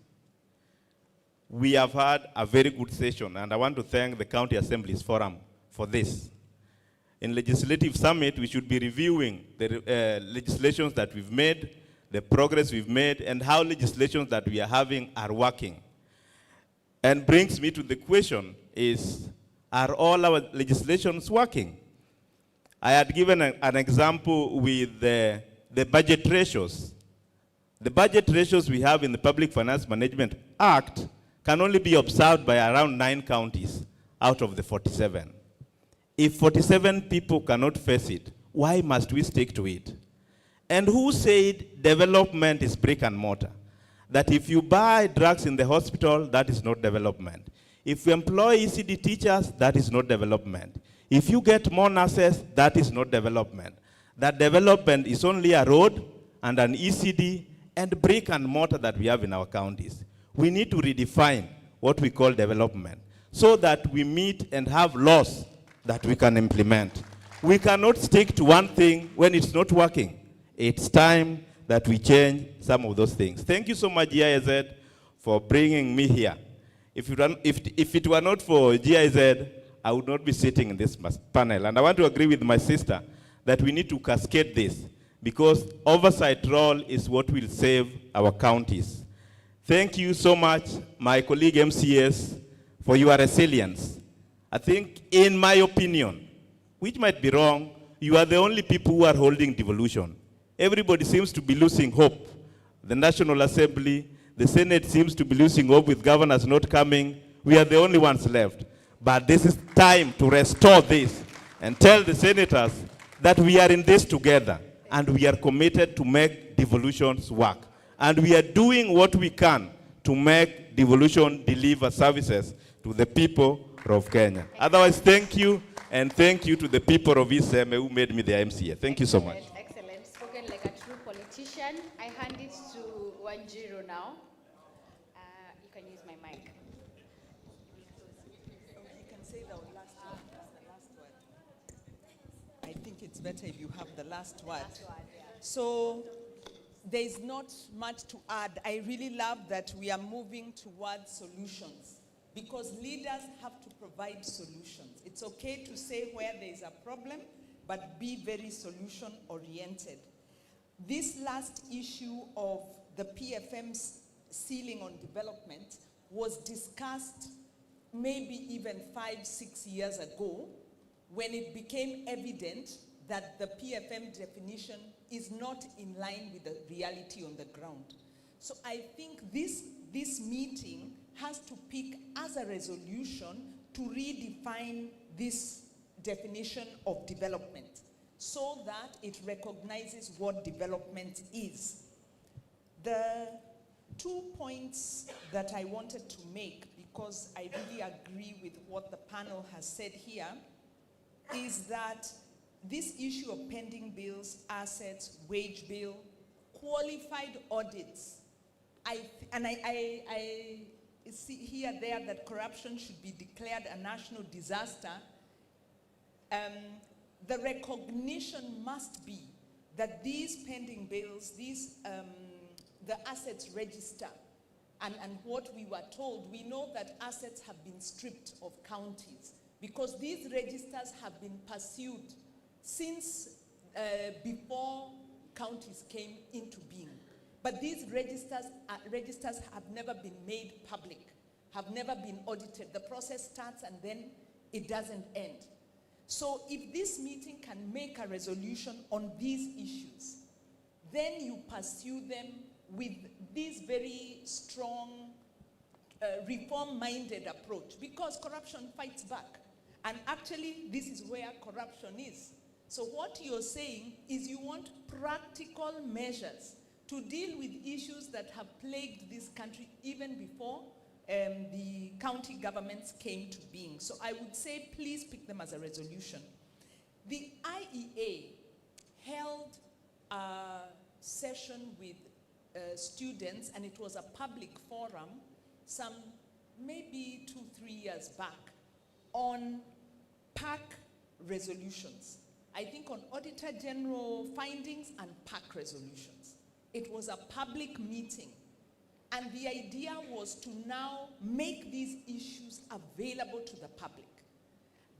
we have had a very good session, and I want to thank the County Assemblies Forum for this. In Legislative Summit, we should be reviewing the legislations that we've made, the progress we've made, and how legislations that we are having are working. And brings me to the question is, are all our legislations working? I had given an example with the budget ratios. The budget ratios we have in the Public Finance Management Act can only be observed by around 9 counties out of the 47. If 47 people cannot face it, why must we stick to it? And who said development is brick and mortar? That if you buy drugs in the hospital, that is not development. If you employ ECD teachers, that is not development. If you get more nurses, that is not development. That development is only a road and an ECD and brick and mortar that we have in our counties. We need to redefine what we call development so that we meet and have laws that we can implement. We cannot stick to one thing when it's not working. It's time that we change some of those things. Thank you so much, GIZ, for bringing me here. If it were not for GIZ, I would not be sitting in this panel. And I want to agree with my sister that we need to cascade this because oversight role is what will save our counties. Thank you so much, my colleague MCS, for your resilience. I think, in my opinion, which might be wrong, you are the only people who are holding devolution. Everybody seems to be losing hope. The National Assembly, the Senate seems to be losing hope with governors not coming. We are the only ones left. But this is time to restore this and tell the senators that we are in this together and we are committed to make devolutions work. And we are doing what we can to make devolution deliver services to the people of Kenya. Otherwise, thank you, and thank you to the people of Iseme who made me their MCA. Thank you so much. Excellent. Spoken like a true politician. I hand it to Wanjiru now. You can use my mic. You can say the last word. I think it's better if you have the last word. So there is not much to add. I really love that we are moving towards solutions because leaders have to provide solutions. It's okay to say where there is a problem, but be very solution-oriented. This last issue of the PFM's ceiling on development was discussed maybe even 5-6 years ago when it became evident that the PFM definition is not in line with the reality on the ground. So I think this meeting has to pick as a resolution to redefine this definition of development so that it recognizes what development is. The 2 points that I wanted to make, because I really agree with what the panel has said here, is that this issue of pending bills, assets, wage bill, qualified audits, I hear there that corruption should be declared a national disaster, the recognition must be that these pending bills, the assets register, and what we were told, we know that assets have been stripped of counties because these registers have been pursued since before counties came into being. But these registers have never been made public, have never been audited. The process starts and then it doesn't end. So if this meeting can make a resolution on these issues, then you pursue them with this very strong, reform-minded approach, because corruption fights back. And actually, this is where corruption is. So what you're saying is you want practical measures to deal with issues that have plagued this country even before the county governments came to being. So I would say please pick them as a resolution. The IEA held a session with students, and it was a public forum some maybe 2-3 years back on PAC resolutions. I think on Auditor General findings and PAC resolutions. It was a public meeting. And the idea was to now make these issues available to the public.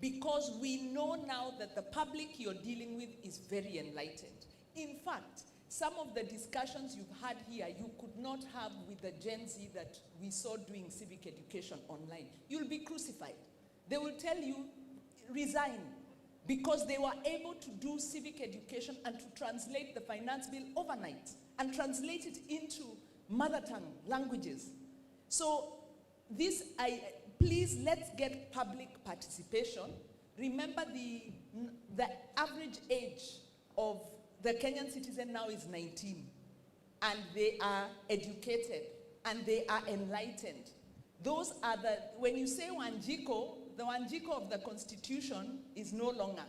Because we know now that the public you're dealing with is very enlightened. In fact, some of the discussions you've had here, you could not have with the Gen Z that we saw doing civic education online. You'll be crucified. They will tell you, resign, because they were able to do civic education and to translate the finance bill overnight and translate it into mother tongue languages. So please let's get public participation. Remember the average age of the Kenyan citizen now is 19, and they are educated and they are enlightened. Those are when you say Wanjiko, the Wanjiko of the Constitution is no longer.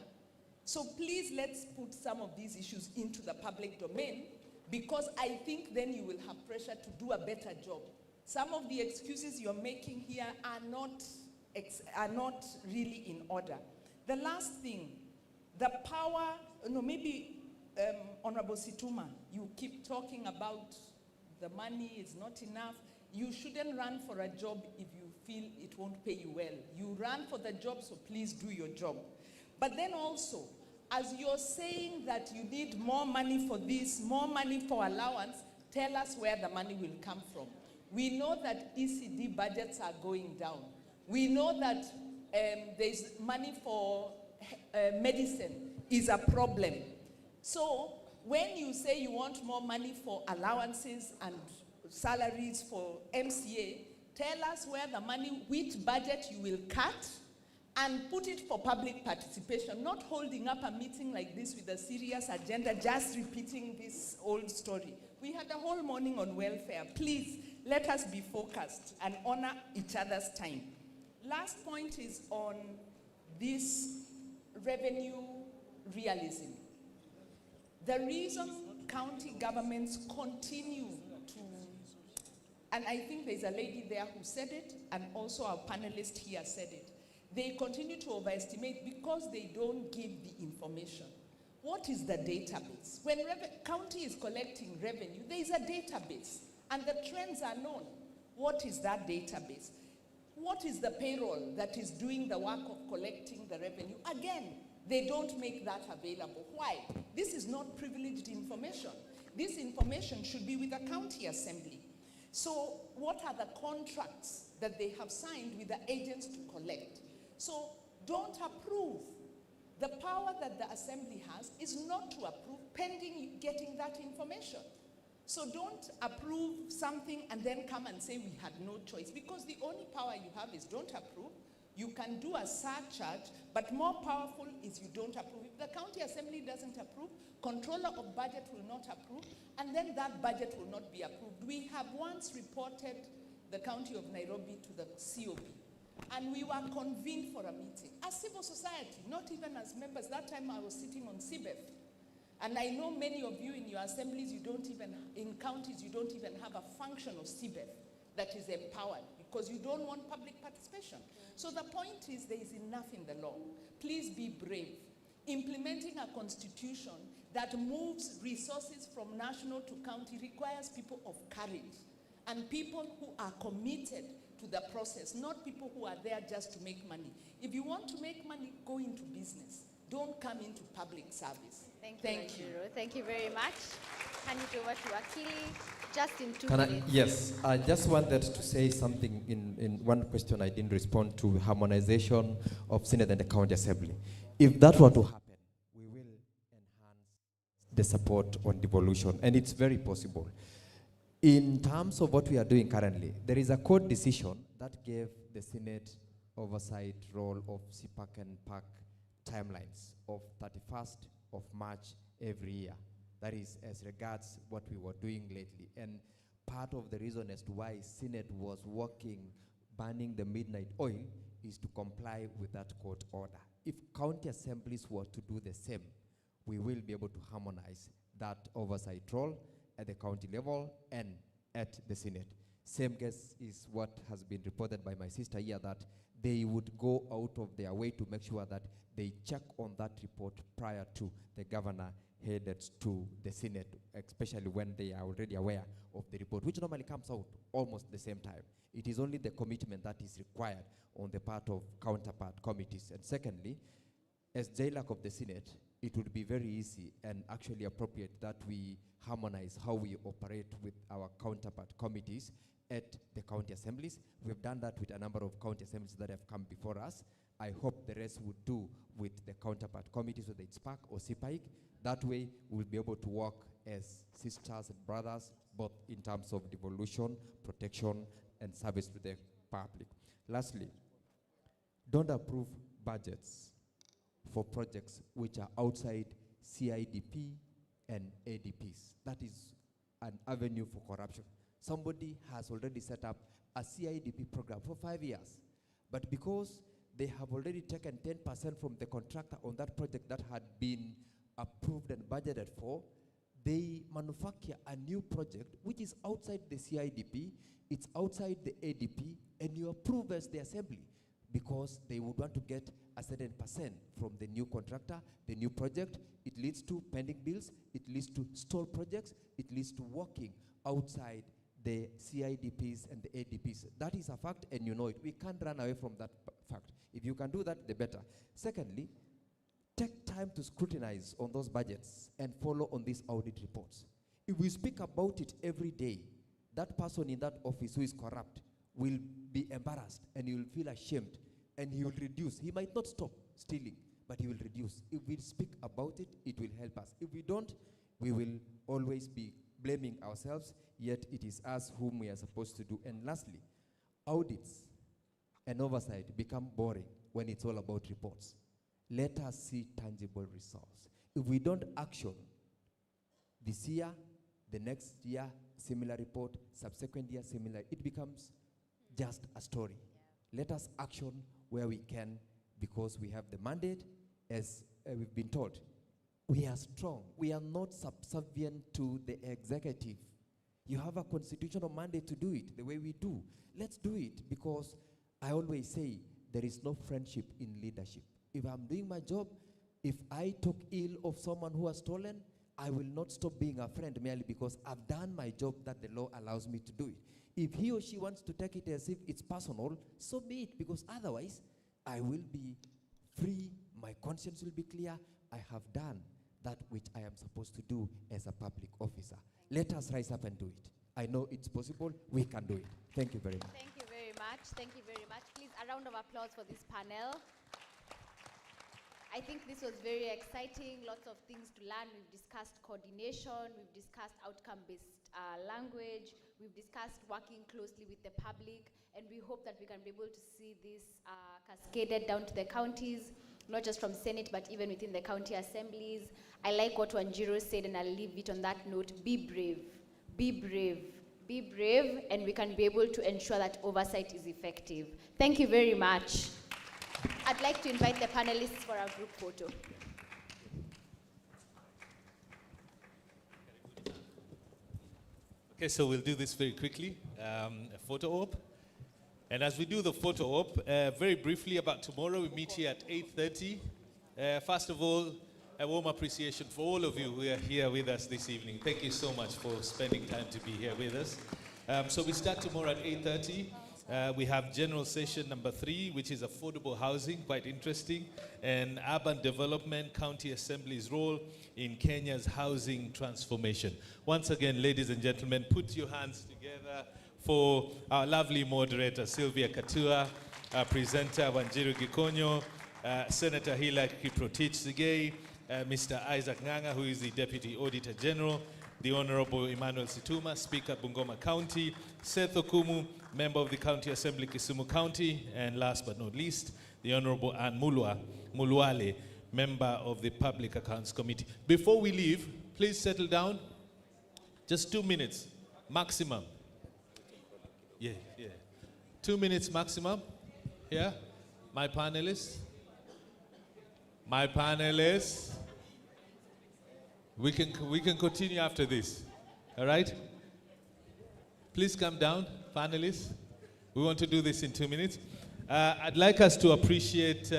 So please let's put some of these issues into the public domain, because I think then you will have pressure to do a better job. Some of the excuses you're making here are not really in order. The last thing, the power, Honorable Situma, you keep talking about the money is not enough. You shouldn't run for a job if you feel it won't pay you well. You run for the job, so please do your job. But then also, as you're saying that you need more money for this, more money for allowance, tell us where the money will come from. We know that ECD budgets are going down. We know that there's money for medicine is a problem. So when you say you want more money for allowances and salaries for MCA, tell us where the money, which budget you will cut, and put it for public participation, not holding up a meeting like this with a serious agenda, just repeating this old story. We had a whole morning on welfare. Please, let us be focused and honor each other's time. Last point is on this revenue realism. The reason county governments continue to, and I think there's a lady there who said it, and also our panelist here said it, they continue to overestimate because they don't give the information. What is the database? When county is collecting revenue, there is a database, and the trends are known. What is that database? What is the payroll that is doing the work of collecting the revenue? Again, they don't make that available. Why? This is not privileged information. This information should be with the county assembly. So what are the contracts that they have signed with the agents to collect? So don't approve. The power that the assembly has is not to approve pending getting that information. So don't approve something and then come and say we had no choice, because the only power you have is don't approve. You can do a surcharge, but more powerful is you don't approve. If the county assembly doesn't approve, controller of budget will not approve, and then that budget will not be approved. We have once reported the county of Nairobi to the COP, and we were convened for a meeting. As civil society, not even as members. That time I was sitting on CBEF. And I know many of you in your assemblies, in counties, you don't even have a function of CBEF that is empowered. because you don't want public participation. So the point is there is enough in the law. Please be brave. Implementing a constitution that moves resources from national to county requires people of courage and people who are committed to the process, not people who are there just to make money. If you want to make money, go into business. Don't come into public service. Thank you. Thank you very much. Hand it over to Akili, just in 2 Can minutes. Yes, I just wanted to say something in one question I didn't respond to, harmonization of Senate and the County Assembly. If that were to happen, we will enhance the support on devolution, and it's very possible. In terms of what we are doing currently, there is a court decision that gave the Senate oversight role of CPAC and PAC timelines of 31st of March every year. That is as regards what we were doing lately. And part of the reason as to why Senate was working, banning the midnight oil, is to comply with that court order. If county assemblies were to do the same, we will be able to harmonize that oversight role at the county level and at the Senate. Same case is what has been reported by my sister here, that they would go out of their way to make sure that they check on that report prior to the governor headed to the Senate, especially when they are already aware of the report, which normally comes out almost the same time. It is only the commitment that is required on the part of counterpart committees. And secondly, as JLAC of the Senate, it would be very easy and actually appropriate that we harmonize how we operate with our counterpart committees at the county assemblies. We've done that with a number of county assemblies that have come before us. I hope the rest would do with the counterpart committees, whether it's PAC or CPAIC. That way, we'll be able to work as sisters and brothers, both in terms of devolution, protection, and service to the public. Lastly, don't approve budgets for projects which are outside CIDP and ADPs. That is an avenue for corruption. Somebody has already set up a CIDP program for 5 years, but because they have already taken 10% from the contractor on that project that had been approved and budgeted for, they manufacture a new project which is outside the CIDP, it's outside the ADP, and you approve as the assembly because they would want to get a certain percent from the new contractor, the new project. It leads to pending bills, it leads to stall projects, it leads to working outside the CIDPs and the ADPs. That is a fact, and you know it. We can't run away from that fact. If you can do that, the better. Secondly, take time to scrutinize on those budgets and follow on these audit reports. If we speak about it every day, that person in that office who is corrupt will be embarrassed and he will feel ashamed and he will reduce. He might not stop stealing, but he will reduce. If we speak about it, it will help us. If we don't, we will always be blaming ourselves, yet it is us whom we are supposed to do. And lastly, audits and oversight become boring when it's all about reports. Let us see tangible results. If we don't action this year, the next year, similar report, subsequent year, similar, it becomes just a story. Let us action where we can, because we have the mandate, as we've been told. We are strong. We are not subservient to the executive. You have a constitutional mandate to do it the way we do. Let's do it, because I always say there is no friendship in leadership. If I'm doing my job, if I talk ill of someone who has stolen, I will not stop being a friend merely because I've done my job that the law allows me to do it. If he or she wants to take it as if it's personal, so be it, because otherwise I will be free, my conscience will be clear, I have done that which I am supposed to do as a public officer. Let us rise up and do it. I know it's possible, we can do it. Thank you very much. Thank you very much. Thank you very much. Please, a round of applause for this panel. I think this was very exciting, lots of things to learn. We've discussed coordination, we've discussed outcome-based language, we've discussed working closely with the public, and we hope that we can be able to see this cascaded down to the counties, not just from Senate, but even within the county assemblies. I like what Wanjiru said, and I'll leave it on that note. Be brave, be brave, be brave, and we can be able to ensure that oversight is effective. Thank you very much. I'd like to invite the panelists for our group photo. Okay, so we'll do this very quickly. A photo op. And as we do the photo op, very briefly about tomorrow, we meet here at 8:30. First of all, a warm appreciation for all of you who are here with us this evening. Thank you so much for spending time to be here with us. So we start tomorrow at 8:30. We have general session number 3, which is affordable housing, quite interesting, and urban development, county assembly's role in Kenya's housing transformation. Once again, ladies and gentlemen, put your hands together for our lovely moderator, Sylvia Katua, our presenter, Wanjiru Gikonyo, Senator Hila Kiprotich-Sigei, Mr. Isaac Nganga, who is the Deputy Auditor General, the Honorable Emmanuel Situma, Speaker Bungoma County, Seth Okumu, Member of the County Assembly, Kisumu County, and last but not least, the Honorable Ann Mulwale, Member of the Public Accounts Committee. Before we leave, please settle down. Just 2 minutes, maximum. Yeah. 2 minutes maximum. Yeah? My panelists. We can continue after this. All right? Please come down, panelists. We want to do this in 2 minutes. I'd like us to appreciate,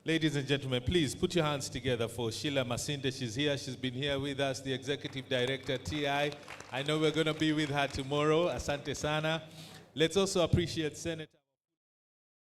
ladies and gentlemen, please put your hands together for Sheila Masinde. She's here. She's been here with us, the Executive Director, TI. I know we're going to be with her tomorrow. Asante sana. Let's also appreciate Senator.